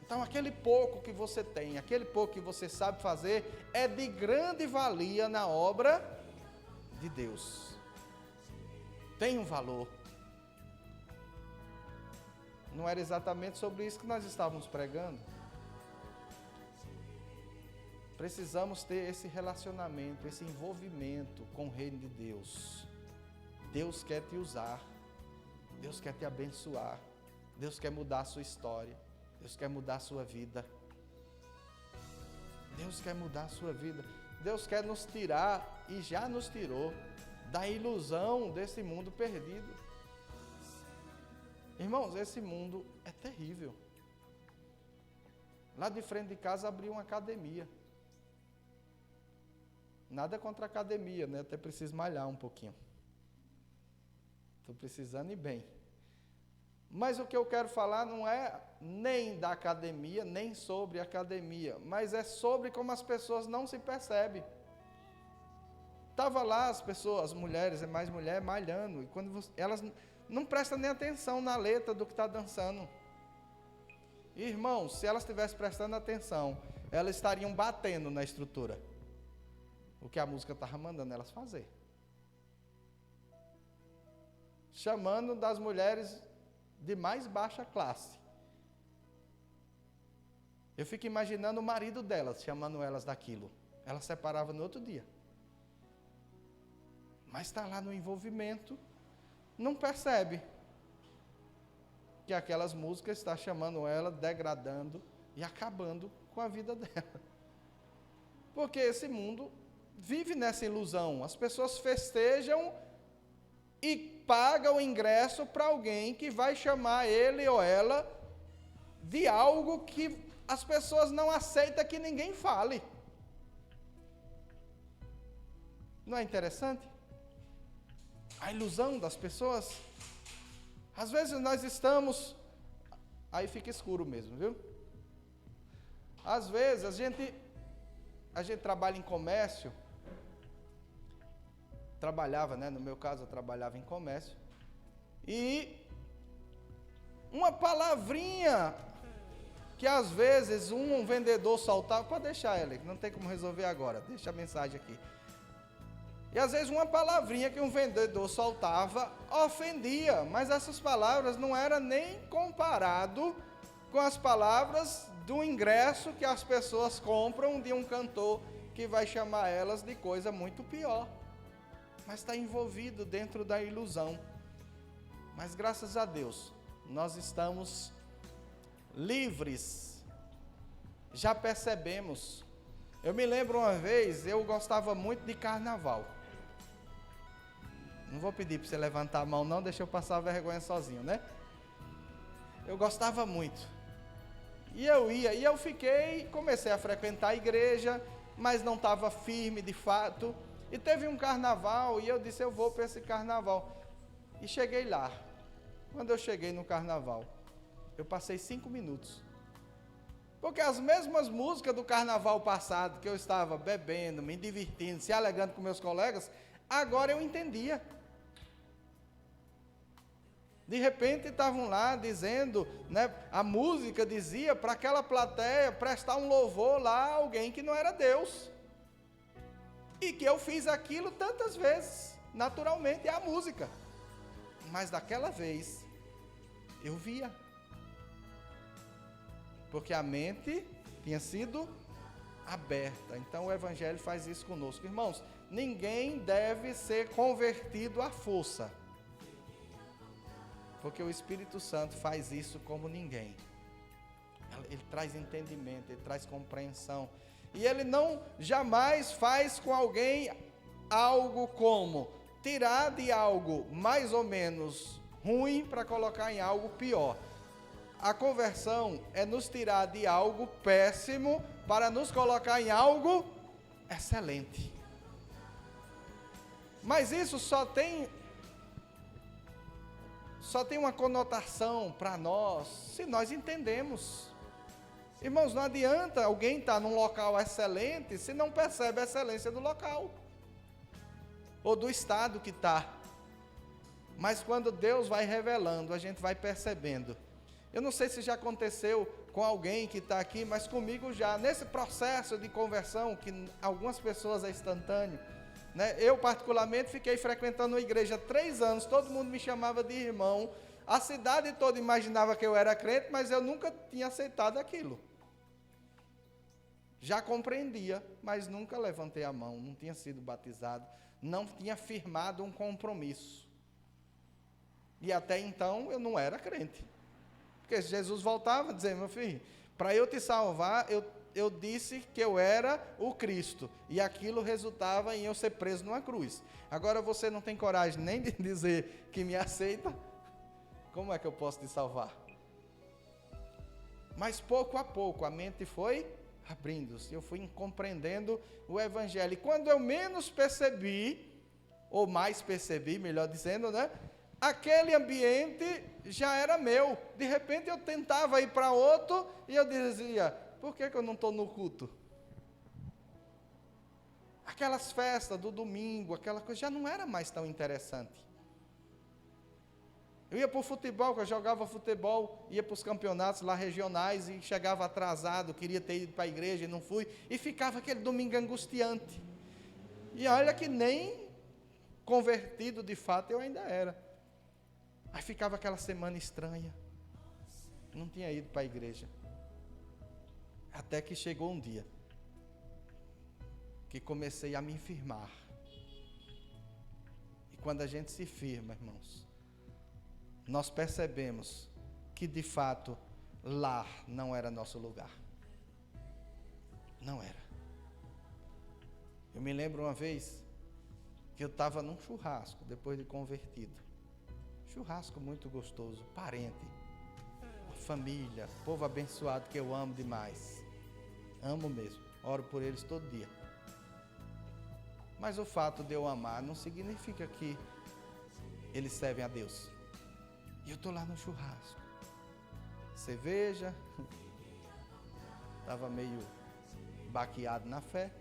Então aquele pouco que você tem, aquele pouco que você sabe fazer, é de grande valia na obra de Deus. Tem um valor. Não era exatamente sobre isso que nós estávamos pregando. Precisamos ter esse relacionamento, esse envolvimento com o reino de Deus. Deus quer te usar. Deus quer te abençoar. Deus quer mudar a sua história. Deus quer mudar a sua vida. Deus quer mudar a sua vida. Deus quer nos tirar, e já nos tirou, da ilusão desse mundo perdido. Irmãos, esse mundo é terrível. Lá de frente de casa abriu uma academia. Nada contra a academia, né? Até preciso malhar um pouquinho. Estou precisando ir bem. Mas o que eu quero falar não é nem da academia, nem sobre a academia, mas é sobre como as pessoas não se percebem. Estava lá as pessoas, as mulheres, é mais mulher, malhando, e quando elas não prestam nem atenção na letra do que está dançando. Irmãos, se elas estivessem prestando atenção, elas estariam batendo na estrutura. O que a música estava mandando elas fazer. Chamando das mulheres de mais baixa classe. Eu fico imaginando o marido delas, chamando elas daquilo. Ela separava no outro dia. Mas está lá no envolvimento, não percebe que aquelas músicas estão chamando ela, degradando e acabando com a vida dela. Porque esse mundo vive nessa ilusão. As pessoas festejam e pagam o ingresso para alguém que vai chamar ele ou ela de algo que as pessoas não aceitam que ninguém fale. Não é interessante? A ilusão das pessoas. Às vezes nós estamos, aí fica escuro mesmo, viu? Às vezes a gente trabalha em comércio, trabalhava, né? No meu caso eu trabalhava em comércio, e uma palavrinha que às vezes um vendedor soltava, pode deixar ela, não tem como resolver agora, deixa a mensagem aqui. E às vezes uma palavrinha que um vendedor soltava ofendia, mas essas palavras não eram nem comparado com as palavras do ingresso que as pessoas compram de um cantor que vai chamar elas de coisa muito pior. Mas está envolvido dentro da ilusão. Mas graças a Deus, nós estamos livres. Já percebemos. Eu me lembro uma vez, eu gostava muito de carnaval. Não vou pedir para você levantar a mão não, deixa eu passar a vergonha sozinho, né? Eu gostava muito. E eu ia, e eu comecei a frequentar a igreja, mas não estava firme de fato. E teve um carnaval, e eu disse, eu vou para esse carnaval. E cheguei lá. Quando eu cheguei no carnaval, eu passei 5 minutos. Porque as mesmas músicas do carnaval passado, que eu estava bebendo, me divertindo, se alegrando com meus colegas, agora eu entendia. De repente estavam lá dizendo, né, a música dizia para aquela plateia prestar um louvor lá a alguém que não era Deus. E que eu fiz aquilo tantas vezes, naturalmente, é a música. Mas daquela vez, eu via. Porque a mente tinha sido aberta. Então o Evangelho faz isso conosco. Irmãos, ninguém deve ser convertido à força. Porque o Espírito Santo faz isso como ninguém. Ele traz entendimento, ele traz compreensão. E ele não jamais faz com alguém algo como tirar de algo mais ou menos ruim para colocar em algo pior. A conversão é nos tirar de algo péssimo para nos colocar em algo excelente. Mas isso só tem uma conotação para nós se nós entendemos. Irmãos, não adianta alguém estar num local excelente se não percebe a excelência do local ou do estado que está. Mas quando Deus vai revelando, a gente vai percebendo. Eu não sei se já aconteceu com alguém que está aqui, mas comigo já, nesse processo de conversão, que algumas pessoas é instantâneo, né? Eu particularmente fiquei frequentando a igreja 3 anos, todo mundo me chamava de irmão, a cidade toda imaginava que eu era crente, mas eu nunca tinha aceitado aquilo. Já compreendia, mas nunca levantei a mão, não tinha sido batizado, não tinha firmado um compromisso. E até então eu não era crente. Porque Jesus voltava a dizer, meu filho, para eu te salvar, eu disse que eu era o Cristo. E aquilo resultava em eu ser preso numa cruz. Agora você não tem coragem nem de dizer que me aceita. Como é que eu posso te salvar? Mas pouco a pouco a mente foi abrindo-se. Eu fui compreendendo o Evangelho. E quando eu menos percebi, ou mais percebi, melhor dizendo, né? Aquele ambiente já era meu. De repente eu tentava ir para outro e eu dizia, por que eu não estou no culto? Aquelas festas do domingo, aquela coisa já não era mais tão interessante. Eu ia para o futebol, que eu jogava futebol, ia para os campeonatos lá regionais e chegava atrasado, queria ter ido para a igreja e não fui, e ficava aquele domingo angustiante. E olha que nem convertido de fato eu ainda era. Aí ficava aquela semana estranha, não tinha ido para a igreja. Até que chegou um dia, que comecei a me firmar. E quando a gente se firma, irmãos, nós percebemos que de fato lá não era nosso lugar. Não era. Eu me lembro uma vez que eu estava num churrasco, depois de convertido. Churrasco muito gostoso, parente, família, povo abençoado que eu amo demais. Amo mesmo, oro por eles todo dia. Mas o fato de eu amar não significa que eles servem a Deus. E eu estou lá no churrasco, cerveja, estava meio baqueado na fé,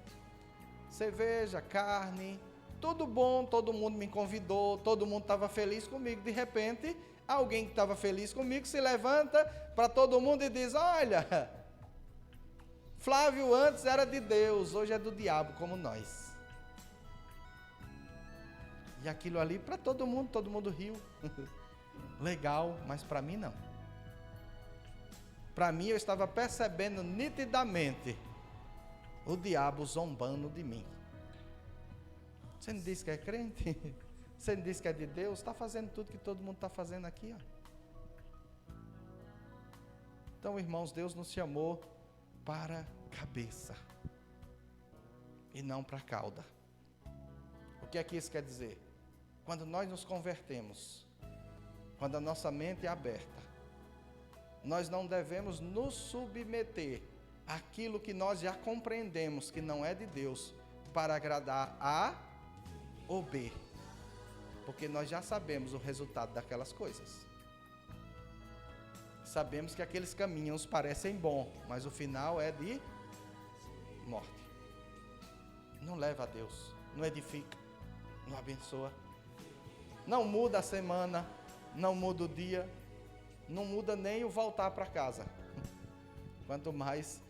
cerveja, carne, tudo bom, todo mundo me convidou, todo mundo estava feliz comigo. De repente, alguém que estava feliz comigo se levanta para todo mundo e diz, olha, Flávio antes era de Deus, hoje é do diabo, como nós. E aquilo ali para todo mundo riu. Legal, mas para mim não. Para mim eu estava percebendo nitidamente o diabo zombando de mim. Você não diz que é crente? Você não diz que é de Deus? Está fazendo tudo que todo mundo está fazendo aqui, ó. Então, irmãos, Deus nos chamou para a cabeça e não para a cauda. O que é que isso quer dizer? Quando nós nos convertemos, quando a nossa mente é aberta, nós não devemos nos submeter àquilo que nós já compreendemos que não é de Deus, para agradar A ou B, porque nós já sabemos o resultado daquelas coisas. Sabemos que aqueles caminhos parecem bons, mas o final é de morte. Não leva a Deus, não edifica, não abençoa, não muda a semana, não muda o dia, não muda nem o voltar para casa, quanto mais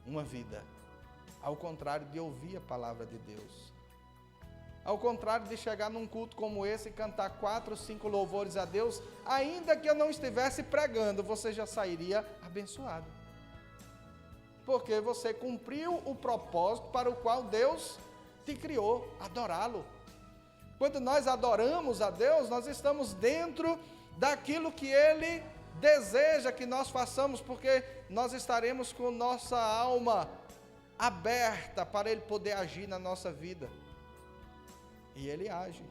uma vida, ao contrário de ouvir a palavra de Deus, ao contrário de chegar num culto como esse e cantar 4, 5 louvores a Deus, ainda que eu não estivesse pregando, você já sairia abençoado, porque você cumpriu o propósito para o qual Deus te criou, adorá-lo. Quando nós adoramos a Deus, nós estamos dentro daquilo que Ele deseja que nós façamos, porque nós estaremos com nossa alma aberta para Ele poder agir na nossa vida. E Ele age,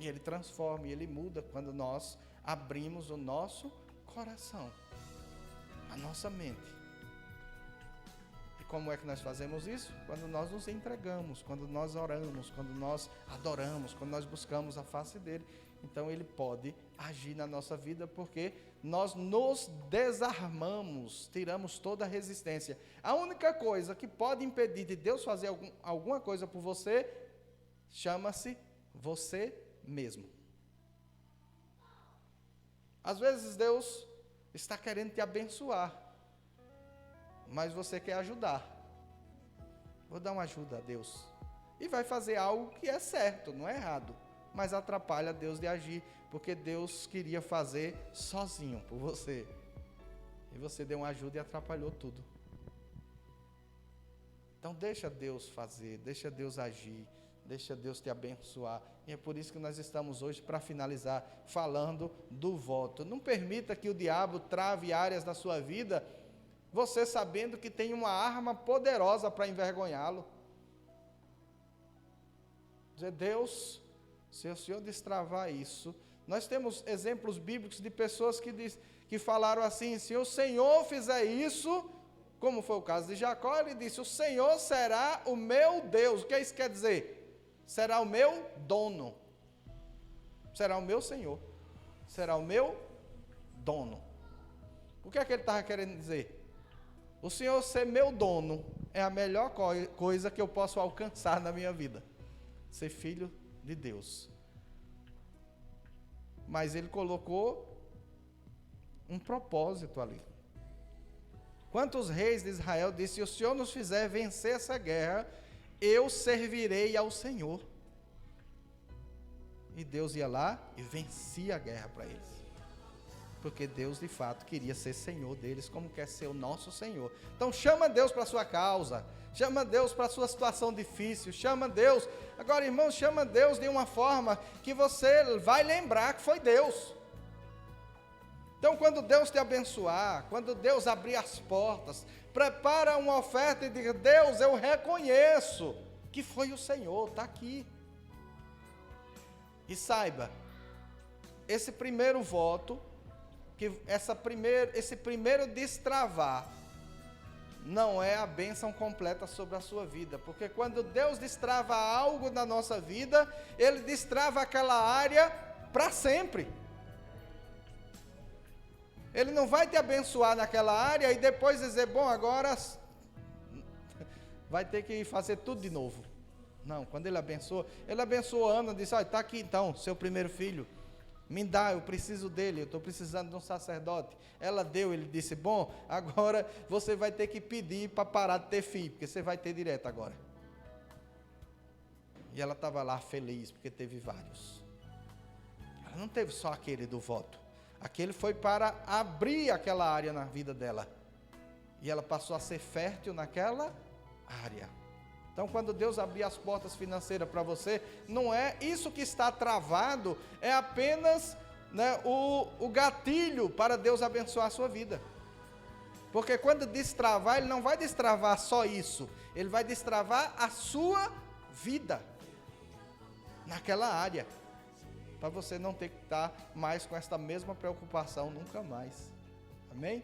e Ele transforma, e Ele muda quando nós abrimos o nosso coração, a nossa mente. E como é que nós fazemos isso? Quando nós nos entregamos, quando nós oramos, quando nós adoramos, quando nós buscamos a face dEle. Então Ele pode agir na nossa vida, porque nós nos desarmamos, tiramos toda a resistência. A única coisa que pode impedir de Deus fazer alguma coisa por você, chama-se você mesmo. Às vezes Deus está querendo te abençoar, mas você quer ajudar. Vou dar uma ajuda a Deus. E vai fazer algo que é certo, não é errado, mas atrapalha Deus de agir, porque Deus queria fazer sozinho por você. E você deu uma ajuda e atrapalhou tudo. Então deixa Deus fazer, deixa Deus agir, deixa Deus te abençoar. E é por isso que nós estamos hoje, para finalizar, falando do voto. Não permita que o diabo trave áreas da sua vida, você sabendo que tem uma arma poderosa para envergonhá-lo. Dizer, Deus, se o Senhor destravar isso, nós temos exemplos bíblicos de pessoas que falaram assim, se o Senhor fizer isso, como foi o caso de Jacó, ele disse, o Senhor será o meu Deus. O que isso quer dizer? Será o meu dono, será o meu Senhor, será o meu dono. O que é que ele estava querendo dizer? O Senhor ser meu dono é a melhor coisa que eu posso alcançar na minha vida, ser filho de Deus. Mas ele colocou um propósito ali. Quantos reis de Israel disse, se o Senhor nos fizer vencer essa guerra, eu servirei ao Senhor. E Deus ia lá e vencia a guerra para eles. Porque Deus de fato queria ser Senhor deles, como quer ser o nosso Senhor. Então chama Deus para a sua causa, chama Deus para a sua situação difícil, chama Deus. Agora, irmãos, chama Deus de uma forma que você vai lembrar que foi Deus. Então, quando Deus te abençoar, quando Deus abrir as portas, prepara uma oferta e diga, Deus, eu reconheço que foi o Senhor, está aqui. E saiba, esse primeiro voto, esse primeiro destravar, não é a bênção completa sobre a sua vida, porque quando Deus destrava algo na nossa vida, Ele destrava aquela área para sempre. Ele não vai te abençoar naquela área e depois dizer, bom, agora vai ter que fazer tudo de novo. Não, quando Ele abençoa Ana, disse, olha, está aqui então, seu primeiro filho, me dá, eu preciso dele, eu estou precisando de um sacerdote. Ela deu, ele disse, bom, agora você vai ter que pedir para parar de ter filho, porque você vai ter direto agora. E ela estava lá feliz, porque teve vários. Ela não teve só aquele do voto. Aquele foi para abrir aquela área na vida dela. E ela passou a ser fértil naquela área. Então, quando Deus abrir as portas financeiras para você, não é isso que está travado, é apenas, né, o gatilho para Deus abençoar a sua vida. Porque quando destravar, Ele não vai destravar só isso, Ele vai destravar a sua vida naquela área, para você não ter que estar mais com esta mesma preocupação nunca mais. Amém?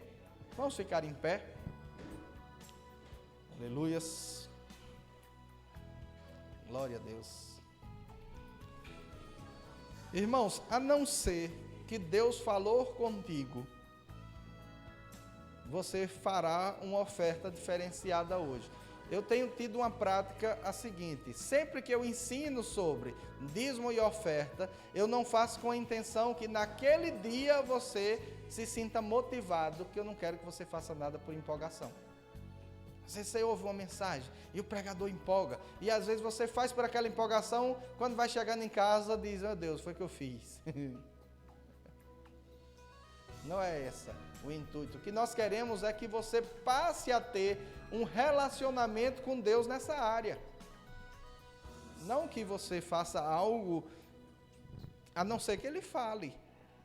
Vamos ficar em pé. Aleluias. Glória a Deus. Irmãos, a não ser que Deus falou contigo, você fará uma oferta diferenciada hoje. Eu tenho tido uma prática a seguinte, sempre que eu ensino sobre dízimo e oferta, eu não faço com a intenção que naquele dia você se sinta motivado, porque eu não quero que você faça nada por empolgação. Às vezes você ouve uma mensagem e o pregador empolga, e às vezes você faz por aquela empolgação, quando vai chegando em casa diz, meu Deus, foi o que eu fiz. Não é essa o intuito. O que nós queremos é que você passe a ter um relacionamento com Deus nessa área. Não que você faça algo, a não ser que Ele fale.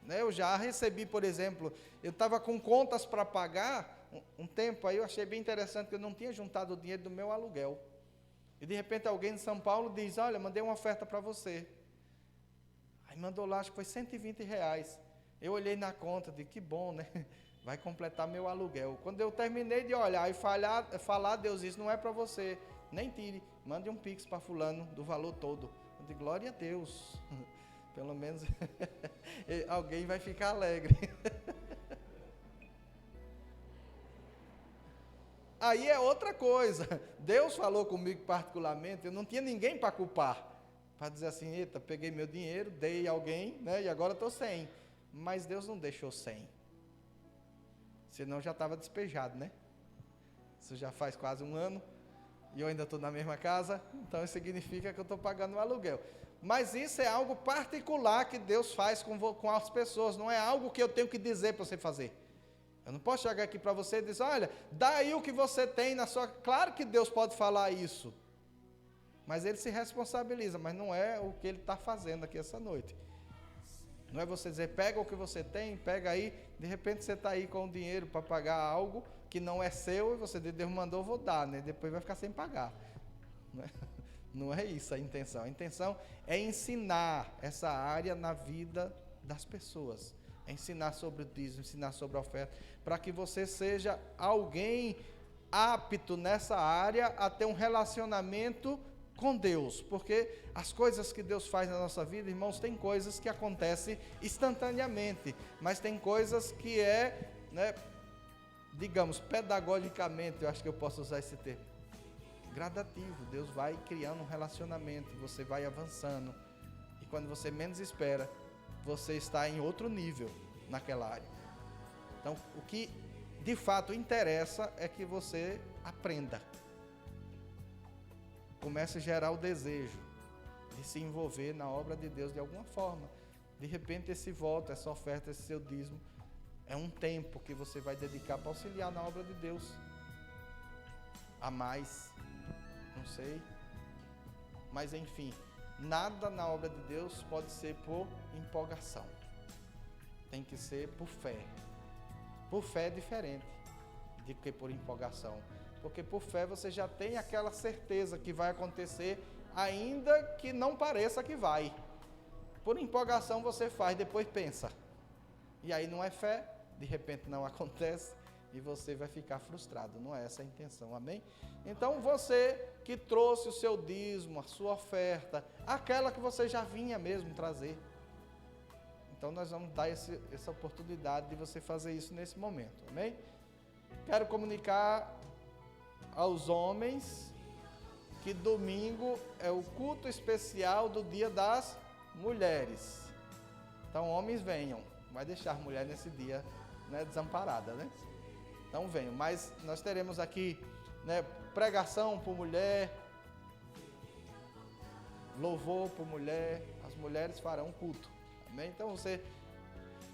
Eu já recebi, por exemplo, eu estava com contas para pagar, um tempo aí eu achei bem interessante, que eu não tinha juntado o dinheiro do meu aluguel. E de repente alguém de São Paulo diz, olha, mandei uma oferta para você. Aí mandou lá, acho que foi R$120. Eu olhei na conta, de que bom, né? Vai completar meu aluguel. Quando eu terminei de olhar e falar, Deus disse, não é para você, nem tire, mande um pix para fulano do valor todo. Eu digo, glória a Deus, pelo menos alguém vai ficar alegre. Aí é outra coisa, Deus falou comigo particularmente, eu não tinha ninguém para culpar, para dizer assim, eita, peguei meu dinheiro, dei a alguém, né, e agora estou sem. Mas Deus não deixou sem. Senão já estava despejado, né? Isso já faz quase um ano. E eu ainda estou na mesma casa. Então isso significa que eu estou pagando o aluguel. Mas isso é algo particular que Deus faz com as pessoas. Não é algo que eu tenho que dizer para você fazer. Eu não posso chegar aqui para você e dizer, olha, dá aí o que você tem na sua... Claro que Deus pode falar isso. Mas ele se responsabiliza, mas não é o que ele está fazendo aqui essa noite. Não é você dizer, pega o que você tem, pega aí, de repente você está aí com o dinheiro para pagar algo que não é seu, e você diz, Deus mandou, vou dar, né? Depois vai ficar sem pagar. Não é isso a intenção. A intenção é ensinar essa área na vida das pessoas. É ensinar sobre o dízimo, ensinar sobre a oferta, para que você seja alguém apto nessa área a ter um relacionamento com Deus, porque as coisas que Deus faz na nossa vida, irmãos, tem coisas que acontecem instantaneamente, mas tem coisas que digamos, pedagogicamente, eu acho que eu posso usar esse termo, gradativo. Deus vai criando um relacionamento, você vai avançando, e quando você menos espera, você está em outro nível naquela área. Então, o que de fato interessa é que você aprenda. Comece a gerar o desejo de se envolver na obra de Deus de alguma forma. De repente esse voto, essa oferta, esse seu dízimo, é um tempo que você vai dedicar para auxiliar na obra de Deus. A mais, não sei. Mas enfim, nada na obra de Deus pode ser por empolgação. Tem que ser por fé. Por fé é diferente do que por empolgação. Porque por fé você já tem aquela certeza que vai acontecer, ainda que não pareça que vai. Por empolgação você faz, depois pensa. E aí não é fé, de repente não acontece e você vai ficar frustrado. Não é essa a intenção, amém? Então você que trouxe o seu dízimo, a sua oferta, aquela que você já vinha mesmo trazer. Então nós vamos dar essa oportunidade de você fazer isso nesse momento, amém? Quero comunicar aos homens que domingo é o culto especial do Dia das Mulheres. Então homens venham, vai deixar a mulher nesse dia desamparada, né? Então venham, mas nós teremos aqui pregação por mulher, louvor por mulher, as mulheres farão culto, amém? Então você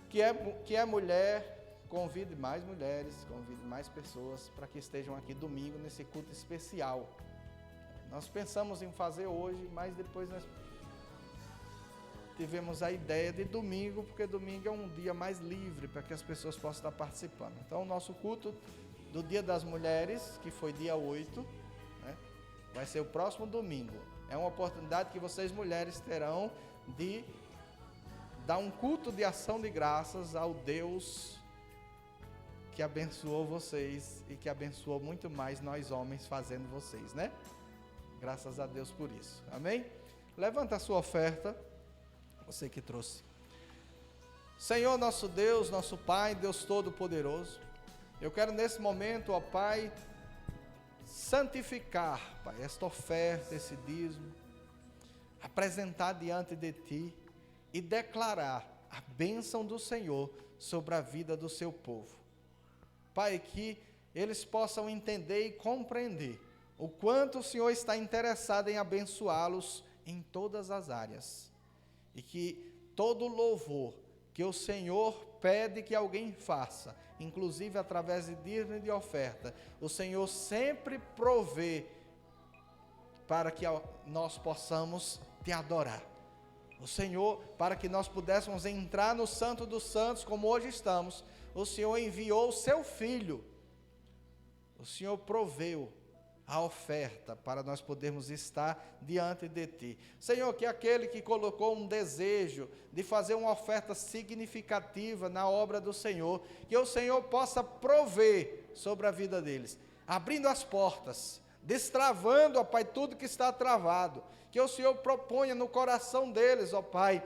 que é mulher, convide mais mulheres, convide mais pessoas para que estejam aqui domingo nesse culto especial. Nós pensamos em fazer hoje, mas depois nós tivemos a ideia de domingo, porque domingo é um dia mais livre para que as pessoas possam estar participando. Então o nosso culto do Dia das Mulheres, que foi dia 8, vai ser o próximo domingo. É uma oportunidade que vocês mulheres terão de dar um culto de ação de graças ao Deus que abençoou vocês e que abençoou muito mais nós homens fazendo vocês, né? Graças a Deus por isso, amém? Levanta a sua oferta, você que trouxe. Senhor nosso Deus, nosso Pai, Deus Todo-Poderoso, eu quero nesse momento, ó Pai, santificar, Pai, esta oferta, esse dízimo, apresentar diante de Ti e declarar a bênção do Senhor sobre a vida do seu povo. Pai, que eles possam entender e compreender o quanto o Senhor está interessado em abençoá-los em todas as áreas. E que todo louvor que o Senhor pede que alguém faça, inclusive através de dízimo e de oferta, o Senhor sempre provê para que nós possamos te adorar. O Senhor, para que nós pudéssemos entrar no Santo dos Santos, como hoje estamos, o Senhor enviou o seu Filho. O Senhor proveu a oferta para nós podermos estar diante de Ti. Senhor, que aquele que colocou um desejo de fazer uma oferta significativa na obra do Senhor, que o Senhor possa prover sobre a vida deles, abrindo as portas, destravando, ó Pai, tudo que está travado, que o Senhor proponha no coração deles, ó Pai,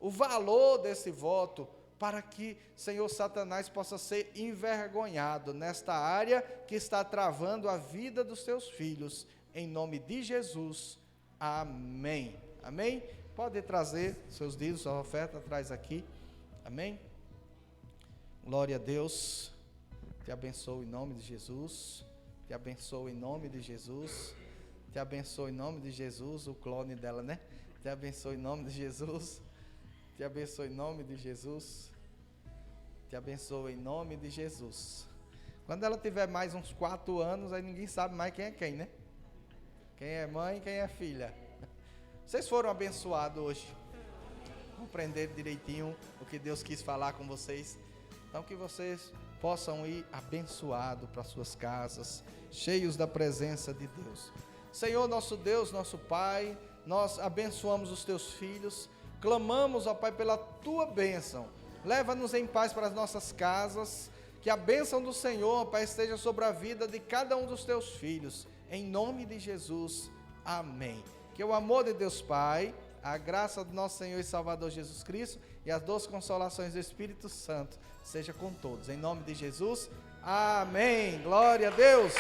o valor desse voto, para que, Senhor, Satanás possa ser envergonhado nesta área que está travando a vida dos seus filhos, em nome de Jesus, amém, amém? Pode trazer seus dízimos, sua oferta, traz aqui, amém? Glória a Deus, te abençoo em nome de Jesus, te abençoo em nome de Jesus, te abençoo em nome de Jesus, o clone dela, né? Te abençoo em nome de Jesus, te abençoo em nome de Jesus, te abençoo em nome de Jesus. Quando ela tiver mais uns 4 anos, aí ninguém sabe mais quem é quem, né? Quem é mãe, quem é filha. Vocês foram abençoados hoje. Compreender direitinho o que Deus quis falar com vocês. Então que vocês possam ir abençoados para suas casas, cheios da presença de Deus. Senhor, nosso Deus, nosso Pai, nós abençoamos os teus filhos, clamamos, ó Pai, pela tua bênção. Leva-nos em paz para as nossas casas, que a bênção do Senhor, ó Pai, esteja sobre a vida de cada um dos teus filhos. Em nome de Jesus, amém. Que o amor de Deus Pai, a graça do nosso Senhor e Salvador Jesus Cristo e as doces consolações do Espírito Santo seja com todos. Em nome de Jesus, amém. Glória a Deus.